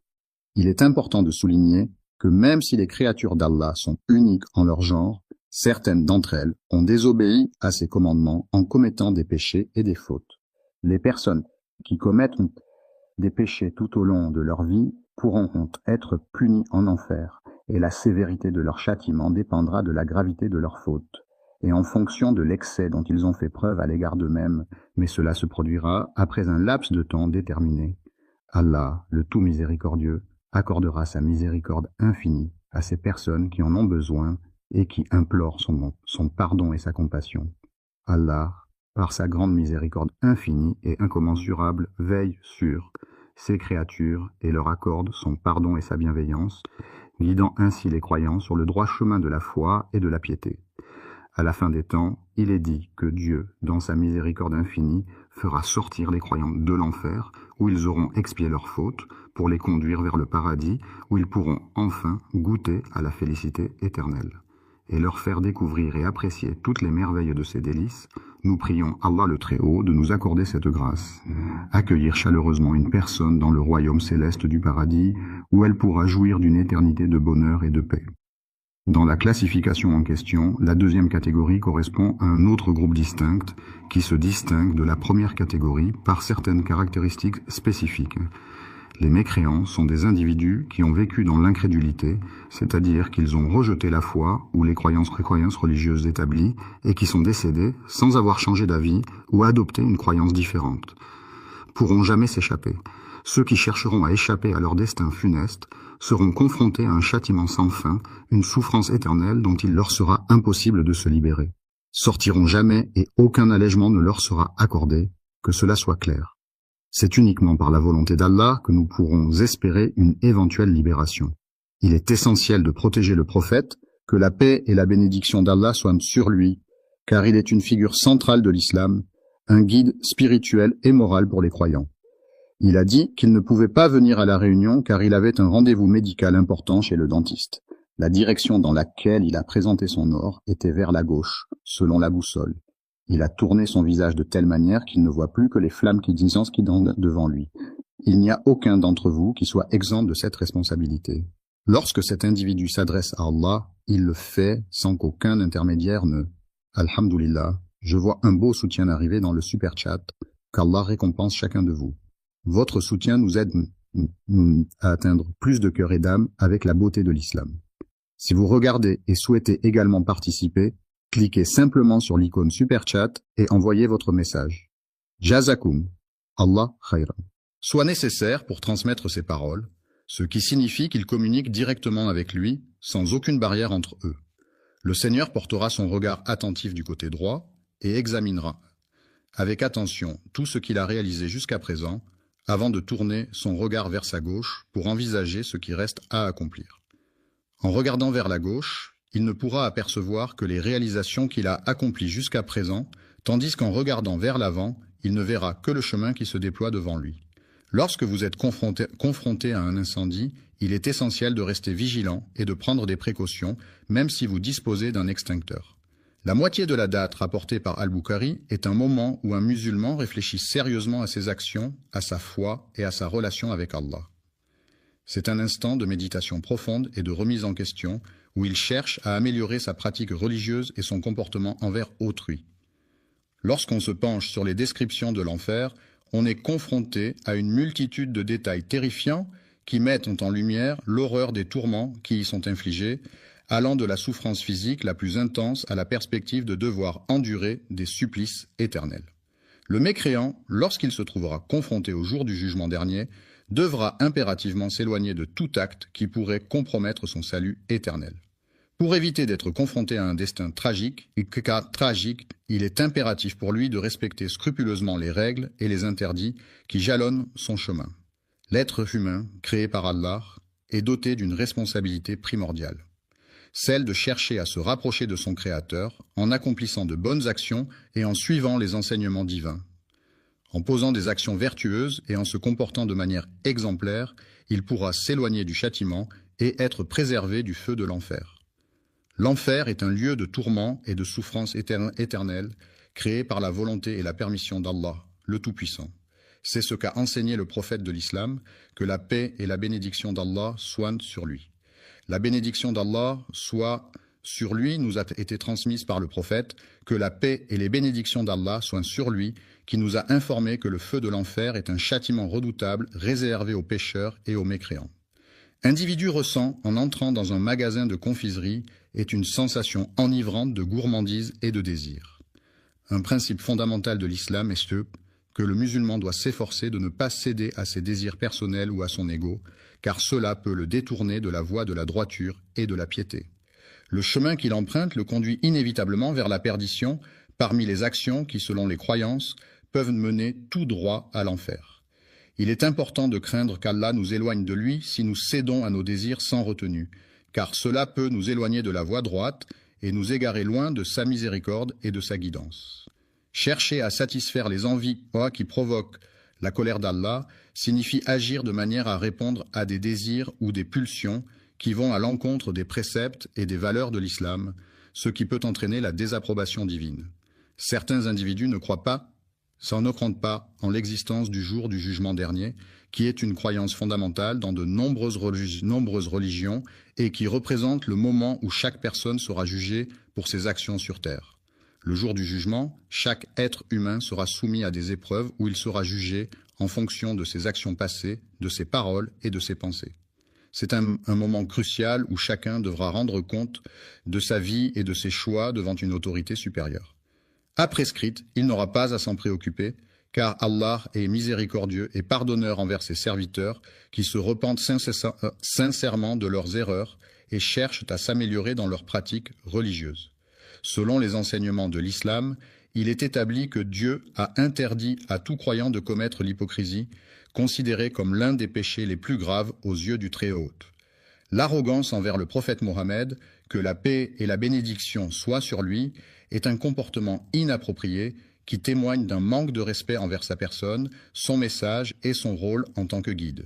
Speaker 1: Il est important de souligner que même si les créatures d'Allah sont uniques en leur genre, certaines d'entre elles ont désobéi à ses commandements en commettant des péchés et des fautes. Les personnes qui commettent des péchés tout au long de leur vie pourront être punies en enfer, et la sévérité de leur châtiment dépendra de la gravité de leurs fautes, et en fonction de l'excès dont ils ont fait preuve à l'égard d'eux-mêmes, mais cela se produira après un laps de temps déterminé. Allah, le tout miséricordieux, accordera sa miséricorde infinie à ces personnes qui en ont besoin et qui implorent son pardon et sa compassion. Allah, par sa grande miséricorde infinie et incommensurable, veille sur ses créatures et leur accorde son pardon et sa bienveillance, guidant ainsi les croyants sur le droit chemin de la foi et de la piété. À la fin des temps, il est dit que Dieu, dans sa miséricorde infinie, fera sortir les croyants de l'enfer, où ils auront expié leurs fautes, pour les conduire vers le paradis, où ils pourront enfin goûter à la félicité éternelle, et leur faire découvrir et apprécier toutes les merveilles de ses délices. Nous prions Allah le Très-Haut de nous accorder cette grâce. Accueillir chaleureusement une personne dans le royaume céleste du paradis, où elle pourra jouir d'une éternité de bonheur et de paix. Dans la classification en question, la deuxième catégorie correspond à un autre groupe distinct, qui se distingue de la première catégorie par certaines caractéristiques spécifiques. Les mécréants sont des individus qui ont vécu dans l'incrédulité, c'est-à-dire qu'ils ont rejeté la foi ou les croyances religieuses établies et qui sont décédés sans avoir changé d'avis ou adopté une croyance différente. Pourront jamais s'échapper. Ceux qui chercheront à échapper à leur destin funeste seront confrontés à un châtiment sans fin, une souffrance éternelle dont il leur sera impossible de se libérer. Sortiront jamais et aucun allègement ne leur sera accordé, que cela soit clair. C'est uniquement par la volonté d'Allah que nous pourrons espérer une éventuelle libération. Il est essentiel de protéger le prophète, que la paix et la bénédiction d'Allah soient sur lui, car il est une figure centrale de l'islam, un guide spirituel et moral pour les croyants. Il a dit qu'il ne pouvait pas venir à la réunion car il avait un rendez-vous médical important chez le dentiste. La direction dans laquelle il a présenté son or était vers la gauche, selon la boussole. Il a tourné son visage de telle manière qu'il ne voit plus que les flammes qui dansent devant lui. Il n'y a aucun d'entre vous qui soit exempt de cette responsabilité. Lorsque cet individu s'adresse à Allah, il le fait sans qu'aucun intermédiaire ne... Alhamdulillah, je vois un beau soutien arriver dans le super chat, qu'Allah récompense chacun de vous. Votre soutien nous aide à atteindre plus de cœur et d'âme avec la beauté de l'islam. Si vous regardez et souhaitez également participer, cliquez simplement sur l'icône Super Chat et envoyez votre message. Jazakum, Allah khayran. Soit nécessaire pour transmettre ces paroles, ce qui signifie qu'ils communiquent directement avec lui, sans aucune barrière entre eux. Le Seigneur portera son regard attentif du côté droit et examinera avec attention tout ce qu'il a réalisé jusqu'à présent, avant de tourner son regard vers sa gauche pour envisager ce qui reste à accomplir. En regardant vers la gauche, il ne pourra apercevoir que les réalisations qu'il a accomplies jusqu'à présent, tandis qu'en regardant vers l'avant, il ne verra que le chemin qui se déploie devant lui. Lorsque vous êtes confronté à un incendie, il est essentiel de rester vigilant et de prendre des précautions, même si vous disposez d'un extincteur. La moitié de la date rapportée par Al-Bukhari est un moment où un musulman réfléchit sérieusement à ses actions, à sa foi et à sa relation avec Allah. C'est un instant de méditation profonde et de remise en question où il cherche à améliorer sa pratique religieuse et son comportement envers autrui. Lorsqu'on se penche sur les descriptions de l'enfer, on est confronté à une multitude de détails terrifiants qui mettent en lumière l'horreur des tourments qui y sont infligés, allant de la souffrance physique la plus intense à la perspective de devoir endurer des supplices éternels. Le mécréant, lorsqu'il se trouvera confronté au jour du jugement dernier, devra impérativement s'éloigner de tout acte qui pourrait compromettre son salut éternel. Pour éviter d'être confronté à un destin tragique, il est impératif pour lui de respecter scrupuleusement les règles et les interdits qui jalonnent son chemin. L'être humain, créé par Allah, est doté d'une responsabilité primordiale, celle de chercher à se rapprocher de son Créateur en accomplissant de bonnes actions et en suivant les enseignements divins. En posant des actions vertueuses et en se comportant de manière exemplaire, il pourra s'éloigner du châtiment et être préservé du feu de l'enfer. L'enfer est un lieu de tourment et de souffrance éternelle, créé par la volonté et la permission d'Allah, le Tout-Puissant. C'est ce qu'a enseigné le prophète de l'islam, que la paix et la bénédiction d'Allah soient sur lui. La bénédiction d'Allah soit sur lui nous a été transmise par le prophète, que la paix et les bénédictions d'Allah soient sur lui, qui nous a informé que le feu de l'enfer est un châtiment redoutable réservé aux pécheurs et aux mécréants. Individu ressent, en entrant dans un magasin de confiserie, est une sensation enivrante de gourmandise et de désir. Un principe fondamental de l'islam est ce que le musulman doit s'efforcer de ne pas céder à ses désirs personnels ou à son ego, car cela peut le détourner de la voie de la droiture et de la piété. Le chemin qu'il emprunte le conduit inévitablement vers la perdition parmi les actions qui, selon les croyances, peuvent mener tout droit à l'enfer. Il est important de craindre qu'Allah nous éloigne de lui si nous cédons à nos désirs sans retenue, car cela peut nous éloigner de la voie droite et nous égarer loin de sa miséricorde et de sa guidance. Chercher à satisfaire les envies qui provoquent la colère d'Allah signifie agir de manière à répondre à des désirs ou des pulsions qui vont à l'encontre des préceptes et des valeurs de l'islam, ce qui peut entraîner la désapprobation divine. Certains individus ne croient pas en l'existence du jour du jugement dernier, qui est une croyance fondamentale dans de nombreuses religions et qui représente le moment où chaque personne sera jugée pour ses actions sur terre. Le jour du jugement, chaque être humain sera soumis à des épreuves où il sera jugé en fonction de ses actions passées, de ses paroles et de ses pensées. C'est un moment crucial où chacun devra rendre compte de sa vie et de ses choix devant une autorité supérieure. A prescrite, il n'aura pas à s'en préoccuper, car Allah est miséricordieux et pardonneur envers ses serviteurs qui se repentent sincèrement de leurs erreurs et cherchent à s'améliorer dans leurs pratiques religieuses. Selon les enseignements de l'islam, il est établi que Dieu a interdit à tout croyant de commettre l'hypocrisie, considérée comme l'un des péchés les plus graves aux yeux du Très-Haut. L'arrogance envers le prophète Mohammed, que la paix et la bénédiction soient sur lui, est un comportement inapproprié qui témoigne d'un manque de respect envers sa personne, son message et son rôle en tant que guide.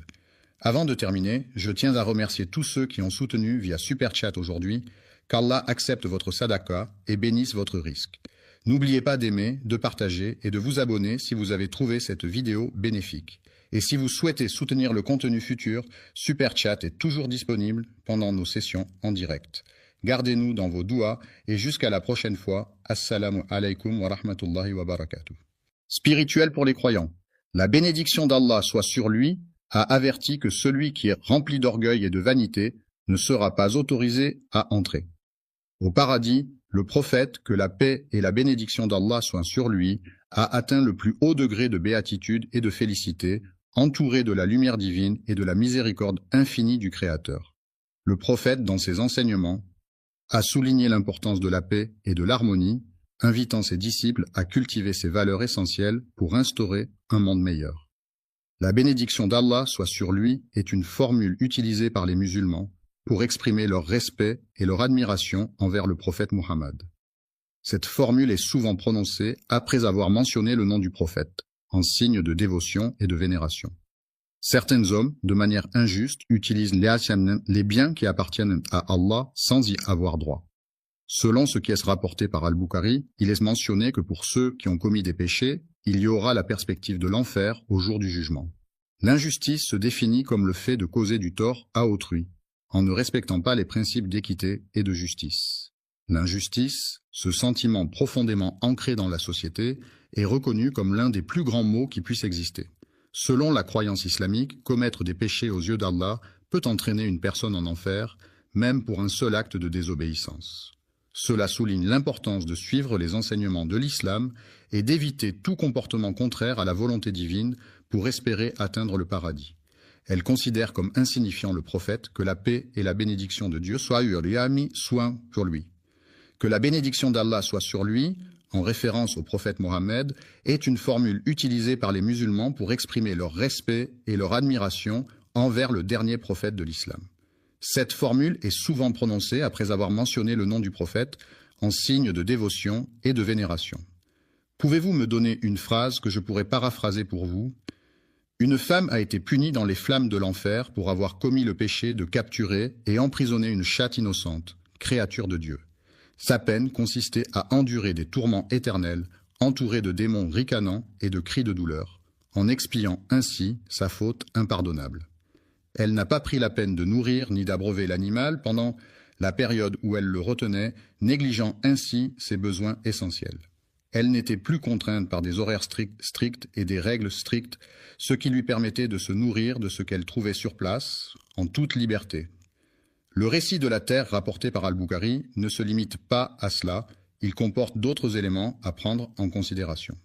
Speaker 1: Avant de terminer, je tiens à remercier tous ceux qui ont soutenu via Super Chat aujourd'hui. Qu'Allah accepte votre sadaqa et bénisse votre risque. N'oubliez pas d'aimer, de partager et de vous abonner si vous avez trouvé cette vidéo bénéfique. Et si vous souhaitez soutenir le contenu futur, Super Chat est toujours disponible pendant nos sessions en direct. Gardez-nous dans vos douas et jusqu'à la prochaine fois. Assalamu alaikum wa rahmatullahi wa barakatuh. Spirituel pour les croyants. La bénédiction d'Allah soit sur lui a averti que celui qui est rempli d'orgueil et de vanité ne sera pas autorisé à entrer. Au paradis, le prophète, que la paix et la bénédiction d'Allah soient sur lui, a atteint le plus haut degré de béatitude et de félicité, entouré de la lumière divine et de la miséricorde infinie du Créateur. Le prophète, dans ses enseignements, a souligné l'importance de la paix et de l'harmonie, invitant ses disciples à cultiver ces valeurs essentielles pour instaurer un monde meilleur. La bénédiction d'Allah soit sur lui est une formule utilisée par les musulmans pour exprimer leur respect et leur admiration envers le prophète Mohammed. Cette formule est souvent prononcée après avoir mentionné le nom du prophète, en signe de dévotion et de vénération. Certains hommes, de manière injuste, utilisent les biens qui appartiennent à Allah sans y avoir droit. Selon ce qui est rapporté par Al-Bukhari, il est mentionné que pour ceux qui ont commis des péchés, il y aura la perspective de l'enfer au jour du jugement. L'injustice se définit comme le fait de causer du tort à autrui, en ne respectant pas les principes d'équité et de justice. L'injustice, ce sentiment profondément ancré dans la société, est reconnu comme l'un des plus grands maux qui puissent exister. Selon la croyance islamique, commettre des péchés aux yeux d'Allah peut entraîner une personne en enfer, même pour un seul acte de désobéissance. Cela souligne l'importance de suivre les enseignements de l'islam et d'éviter tout comportement contraire à la volonté divine pour espérer atteindre le paradis. Elle considère comme insignifiant le prophète que la paix et la bénédiction de Dieu soient sur lui. Que la bénédiction d'Allah soit sur lui, en référence au prophète Mohammed, est une formule utilisée par les musulmans pour exprimer leur respect et leur admiration envers le dernier prophète de l'islam. Cette formule est souvent prononcée après avoir mentionné le nom du prophète en signe de dévotion et de vénération. Pouvez-vous me donner une phrase que je pourrais paraphraser pour vous ? Une femme a été punie dans les flammes de l'enfer pour avoir commis le péché de capturer et emprisonner une chatte innocente, créature de Dieu. Sa peine consistait à endurer des tourments éternels, entourée de démons ricanants et de cris de douleur, en expiant ainsi sa faute impardonnable. Elle n'a pas pris la peine de nourrir ni d'abreuver l'animal pendant la période où elle le retenait, négligeant ainsi ses besoins essentiels. Elle n'était plus contrainte par des horaires stricts et des règles strictes, ce qui lui permettait de se nourrir de ce qu'elle trouvait sur place, en toute liberté. Le récit de la terre rapporté par Al-Bukhari ne se limite pas à cela, il comporte d'autres éléments à prendre en considération.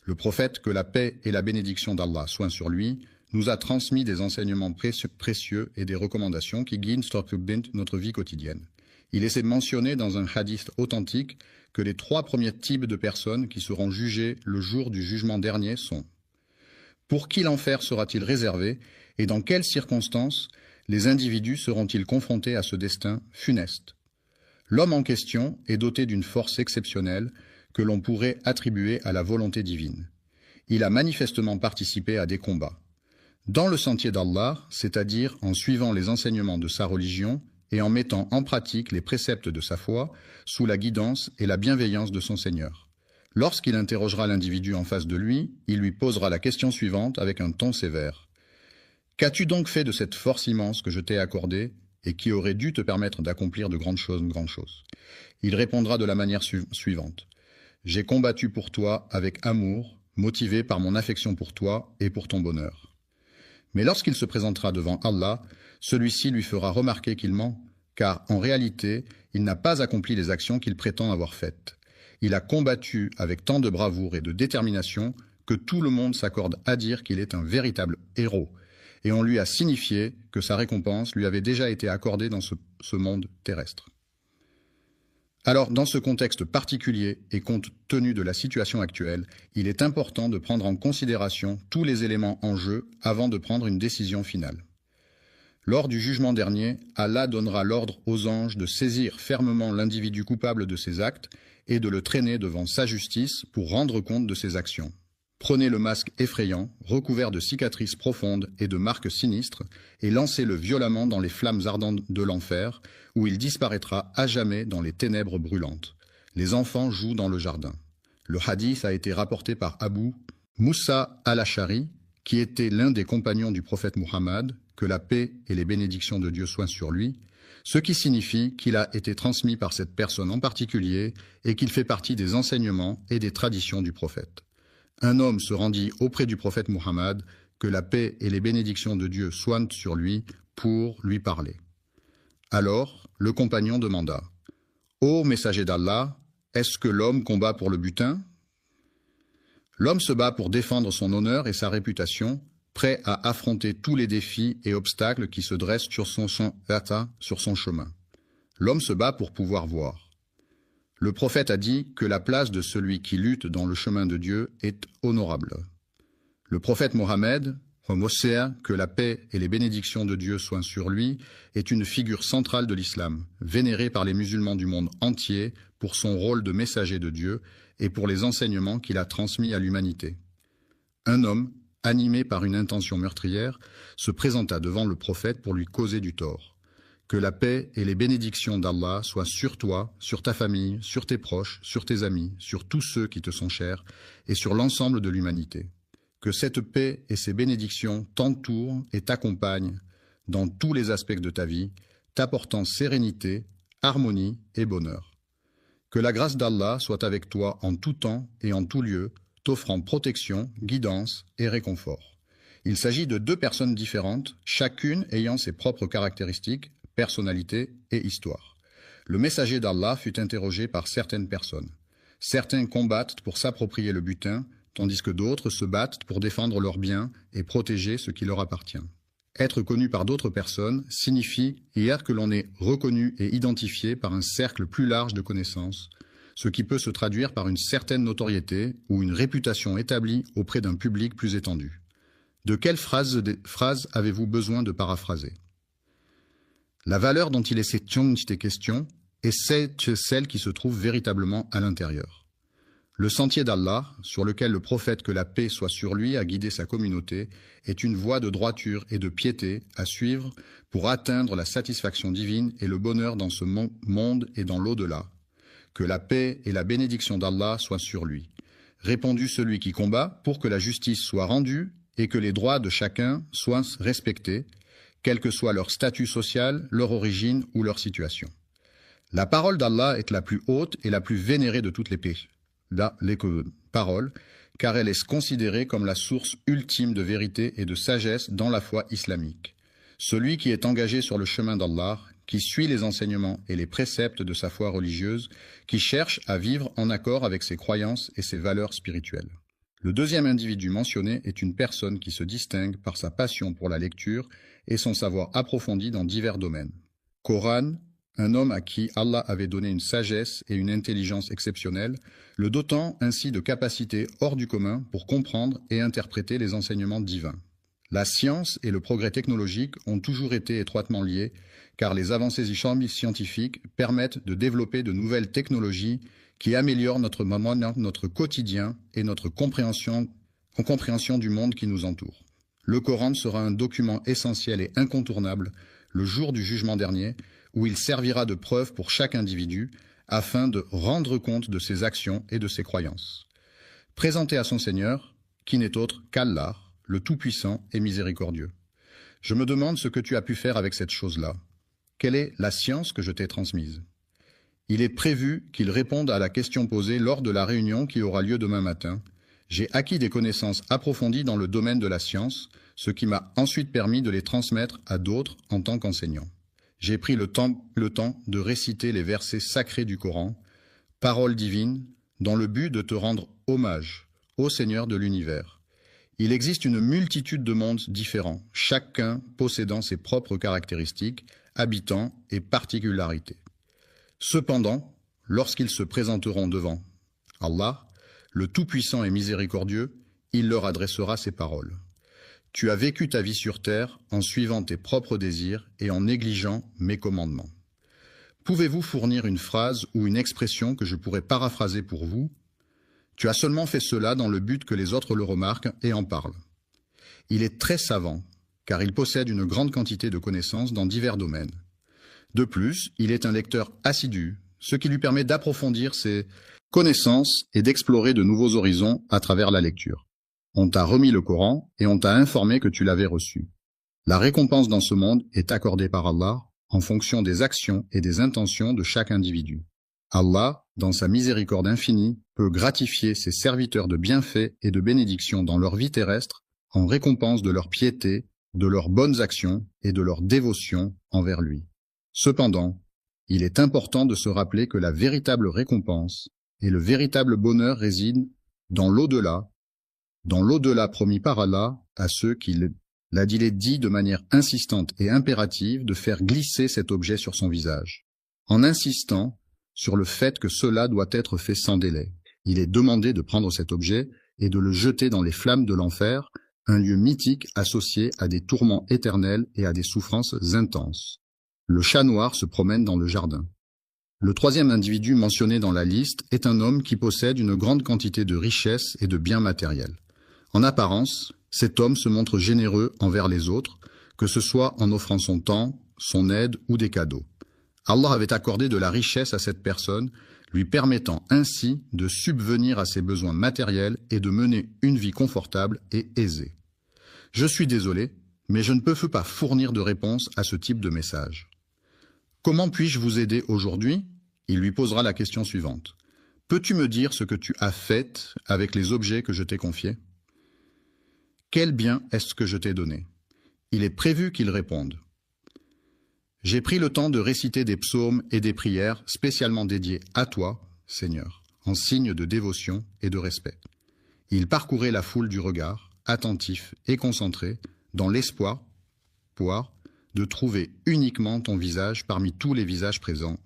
Speaker 1: Le prophète, que la paix et la bénédiction d'Allah soient sur lui, nous a transmis des enseignements précieux et des recommandations qui guident notre vie quotidienne. Il est mentionné dans un hadith authentique que les 3 premiers types de personnes qui seront jugées le jour du jugement dernier sont: pour qui l'enfer sera-t-il réservé et dans quelles circonstances les individus seront-ils confrontés à ce destin funeste? L'homme en question est doté d'une force exceptionnelle que l'on pourrait attribuer à la volonté divine. Il a manifestement participé à des combats. Dans le sentier d'Allah, c'est-à-dire en suivant les enseignements de sa religion et en mettant en pratique les préceptes de sa foi, sous la guidance et la bienveillance de son Seigneur. Lorsqu'il interrogera l'individu en face de lui, il lui posera la question suivante avec un ton sévère. « Qu'as-tu donc fait de cette force immense que je t'ai accordée et qui aurait dû te permettre d'accomplir de grandes choses, Il répondra de la manière suivante. « J'ai combattu pour toi avec amour, motivé par mon affection pour toi et pour ton bonheur. » Mais lorsqu'il se présentera devant Allah, celui-ci lui fera remarquer qu'il ment, car en réalité, il n'a pas accompli les actions qu'il prétend avoir faites. Il a combattu avec tant de bravoure et de détermination que tout le monde s'accorde à dire qu'il est un véritable héros, et on lui a signifié que sa récompense lui avait déjà été accordée dans ce monde terrestre. Alors, dans ce contexte particulier et compte tenu de la situation actuelle, il est important de prendre en considération tous les éléments en jeu avant de prendre une décision finale. Lors du jugement dernier, Allah donnera l'ordre aux anges de saisir fermement l'individu coupable de ses actes et de le traîner devant sa justice pour rendre compte de ses actions. Prenez le masque effrayant, recouvert de cicatrices profondes et de marques sinistres, et lancez-le violemment dans les flammes ardentes de l'enfer, où il disparaîtra à jamais dans les ténèbres brûlantes. Les enfants jouent dans le jardin. Le hadith a été rapporté par Abu Moussa al-Ashari, qui était l'un des compagnons du prophète Muhammad, que la paix et les bénédictions de Dieu soient sur lui, ce qui signifie qu'il a été transmis par cette personne en particulier et qu'il fait partie des enseignements et des traditions du prophète. Un homme se rendit auprès du prophète Muhammad, que la paix et les bénédictions de Dieu soient sur lui, pour lui parler. Alors, le compagnon demanda : « Ô messager d'Allah, est-ce que l'homme combat pour le butin ? » L'homme se bat pour défendre son honneur et sa réputation, prêt à affronter tous les défis et obstacles qui se dressent sur son chemin. L'homme se bat pour pouvoir voir. Le prophète a dit que la place de celui qui lutte dans le chemin de Dieu est honorable. Le prophète Mohammed, que la paix et les bénédictions de Dieu soient sur lui, est une figure centrale de l'islam, vénérée par les musulmans du monde entier pour son rôle de messager de Dieu et pour les enseignements qu'il a transmis à l'humanité. Un homme, animé par une intention meurtrière, se présenta devant le prophète pour lui causer du tort. Que la paix et les bénédictions d'Allah soient sur toi, sur ta famille, sur tes proches, sur tes amis, sur tous ceux qui te sont chers et sur l'ensemble de l'humanité. Que cette paix et ces bénédictions t'entourent et t'accompagnent dans tous les aspects de ta vie, t'apportant sérénité, harmonie et bonheur. Que la grâce d'Allah soit avec toi en tout temps et en tout lieu, t'offrant protection, guidance et réconfort. Il s'agit de 2 personnes différentes, chacune ayant ses propres caractéristiques, personnalité et histoire. Le messager d'Allah fut interrogé par certaines personnes. Certains combattent pour s'approprier le butin, tandis que d'autres se battent pour défendre leurs biens et protéger ce qui leur appartient. Être connu par d'autres personnes signifie que l'on est reconnu et identifié par un cercle plus large de connaissances, ce qui peut se traduire par une certaine notoriété ou une réputation établie auprès d'un public plus étendu. De quelle phrase avez-vous besoin de paraphraser ? La valeur dont il est question est celle qui se trouve véritablement à l'intérieur. Le sentier d'Allah, sur lequel le prophète que la paix soit sur lui a guidé sa communauté, est une voie de droiture et de piété à suivre pour atteindre la satisfaction divine et le bonheur dans ce monde et dans l'au-delà. Que la paix et la bénédiction d'Allah soient sur lui. Répondit celui qui combat pour que la justice soit rendue et que les droits de chacun soient respectés, quel que soit leur statut social, leur origine ou leur situation. La parole d'Allah est la plus haute et la plus vénérée de toutes les paroles, car elle est considérée comme la source ultime de vérité et de sagesse dans la foi islamique. Celui qui est engagé sur le chemin d'Allah, qui suit les enseignements et les préceptes de sa foi religieuse, qui cherche à vivre en accord avec ses croyances et ses valeurs spirituelles. Le deuxième individu mentionné est une personne qui se distingue par sa passion pour la lecture et son savoir approfondi dans divers domaines. Coran, un homme à qui Allah avait donné une sagesse et une intelligence exceptionnelles, le dotant ainsi de capacités hors du commun pour comprendre et interpréter les enseignements divins. La science et le progrès technologique ont toujours été étroitement liés, car les avancées scientifiques permettent de développer de nouvelles technologies qui améliorent notre quotidien et notre compréhension du monde qui nous entoure. Le Coran sera un document essentiel et incontournable le jour du jugement dernier, où il servira de preuve pour chaque individu afin de rendre compte de ses actions et de ses croyances. Présenté à son Seigneur, qui n'est autre qu'Allah, le Tout-Puissant et Miséricordieux. Je me demande ce que tu as pu faire avec cette chose-là. Quelle est la science que je t'ai transmise? Il est prévu qu'il réponde à la question posée lors de la réunion qui aura lieu demain matin. J'ai acquis des connaissances approfondies dans le domaine de la science, ce qui m'a ensuite permis de les transmettre à d'autres en tant qu'enseignant. J'ai pris le temps de réciter les versets sacrés du Coran, paroles divines, dans le but de te rendre hommage, ô Seigneur de l'univers. Il existe une multitude de mondes différents, chacun possédant ses propres caractéristiques, habitants et particularités. Cependant, lorsqu'ils se présenteront devant Allah, le Tout-Puissant et Miséricordieux, il leur adressera ces paroles. Tu as vécu ta vie sur terre en suivant tes propres désirs et en négligeant mes commandements. Pouvez-vous fournir une phrase ou une expression que je pourrais paraphraser pour vous? Tu as seulement fait cela dans le but que les autres le remarquent et en parlent. Il est très savant, car il possède une grande quantité de connaissances dans divers domaines. De plus, il est un lecteur assidu, ce qui lui permet d'approfondir ses connaissances et d'explorer de nouveaux horizons à travers la lecture. On t'a remis le Coran et on t'a informé que tu l'avais reçu. La récompense dans ce monde est accordée par Allah en fonction des actions et des intentions de chaque individu. Allah, dans sa miséricorde infinie, peut gratifier ses serviteurs de bienfaits et de bénédictions dans leur vie terrestre en récompense de leur piété, de leurs bonnes actions et de leur dévotion envers lui. Cependant, il est important de se rappeler que la véritable récompense et le véritable bonheur résident dans l'au-delà promis par Allah à ceux qui il est dit de manière insistante et impérative de faire glisser cet objet sur son visage. En insistant sur le fait que cela doit être fait sans délai, il est demandé de prendre cet objet et de le jeter dans les flammes de l'enfer, un lieu mythique associé à des tourments éternels et à des souffrances intenses. Le chat noir se promène dans le jardin. Le troisième individu mentionné dans la liste est un homme qui possède une grande quantité de richesses et de biens matériels. En apparence, cet homme se montre généreux envers les autres, que ce soit en offrant son temps, son aide ou des cadeaux. Allah avait accordé de la richesse à cette personne, lui permettant ainsi de subvenir à ses besoins matériels et de mener une vie confortable et aisée. Je suis désolé, mais je ne peux pas fournir de réponse à ce type de message. Comment puis-je vous aider aujourd'hui? Il lui posera la question suivante. Peux-tu me dire ce que tu as fait avec les objets que je t'ai confiés? Quel bien est-ce que je t'ai donné? Il est prévu qu'il réponde. J'ai pris le temps de réciter des psaumes et des prières spécialement dédiées à toi, Seigneur, en signe de dévotion et de respect. Il parcourait la foule du regard, attentif et concentré, dans l'espoir de trouver uniquement ton visage parmi tous les visages présents.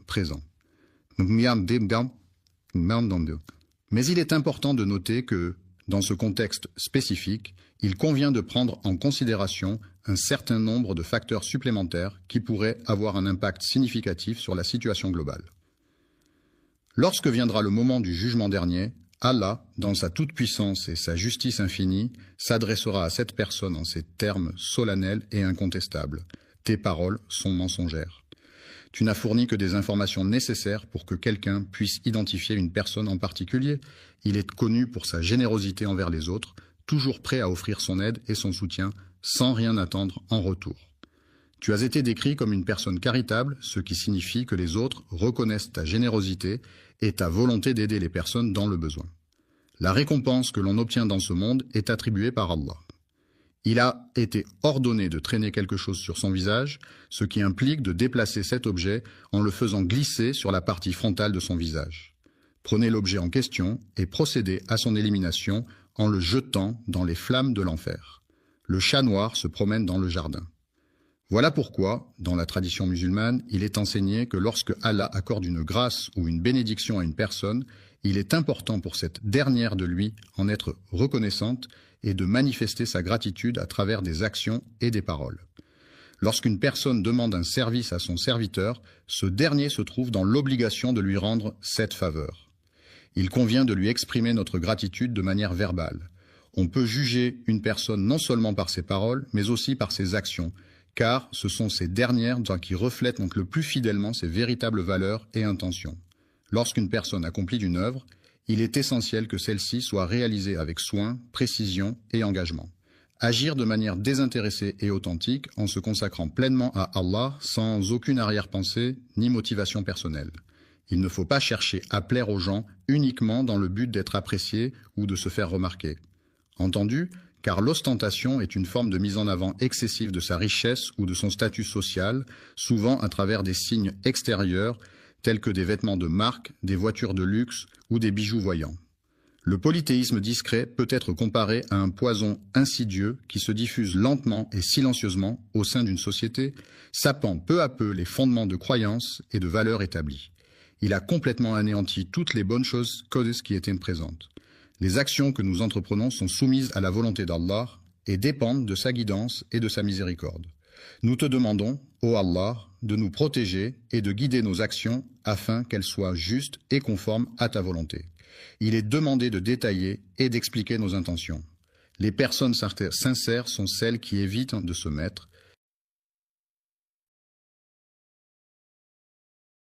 Speaker 1: Mais il est important de noter que, dans ce contexte spécifique, il convient de prendre en considération un certain nombre de facteurs supplémentaires qui pourraient avoir un impact significatif sur la situation globale. Lorsque viendra le moment du jugement dernier, Allah, dans sa toute-puissance et sa justice infinie, s'adressera à cette personne en ces termes solennels et incontestables. Tes paroles sont mensongères. Tu n'as fourni que des informations nécessaires pour que quelqu'un puisse identifier une personne en particulier. Il est connu pour sa générosité envers les autres, toujours prêt à offrir son aide et son soutien, sans rien attendre en retour. Tu as été décrit comme une personne charitable, ce qui signifie que les autres reconnaissent ta générosité et ta volonté d'aider les personnes dans le besoin. La récompense que l'on obtient dans ce monde est attribuée par Allah. Il a été ordonné de traîner quelque chose sur son visage, ce qui implique de déplacer cet objet en le faisant glisser sur la partie frontale de son visage. Prenez l'objet en question et procédez à son élimination en le jetant dans les flammes de l'enfer. Le chat noir se promène dans le jardin. Voilà pourquoi, dans la tradition musulmane, il est enseigné que lorsque Allah accorde une grâce ou une bénédiction à une personne, il est important pour cette dernière de lui en être reconnaissante et de manifester sa gratitude à travers des actions et des paroles. Lorsqu'une personne demande un service à son serviteur, ce dernier se trouve dans l'obligation de lui rendre cette faveur. Il convient de lui exprimer notre gratitude de manière verbale. On peut juger une personne non seulement par ses paroles, mais aussi par ses actions, car ce sont ces dernières qui reflètent donc le plus fidèlement ses véritables valeurs et intentions. Lorsqu'une personne accomplit une œuvre, il est essentiel que celle-ci soit réalisée avec soin, précision et engagement. Agir de manière désintéressée et authentique en se consacrant pleinement à Allah sans aucune arrière-pensée ni motivation personnelle. Il ne faut pas chercher à plaire aux gens uniquement dans le but d'être apprécié ou de se faire remarquer. Entendu, car l'ostentation est une forme de mise en avant excessive de sa richesse ou de son statut social, souvent à travers des signes extérieurs tels que des vêtements de marque, des voitures de luxe ou des bijoux voyants. Le polythéisme discret peut être comparé à un poison insidieux qui se diffuse lentement et silencieusement au sein d'une société, sapant peu à peu les fondements de croyances et de valeurs établies. Il a complètement anéanti toutes les bonnes choses qui étaient présentes. Les actions que nous entreprenons sont soumises à la volonté d'Allah et dépendent de sa guidance et de sa miséricorde. Nous te demandons, ô Allah, de nous protéger et de guider nos actions afin qu'elles soient justes et conformes à ta volonté. Il est demandé de détailler et d'expliquer nos intentions. Les personnes sincères sont celles qui évitent de se mettre,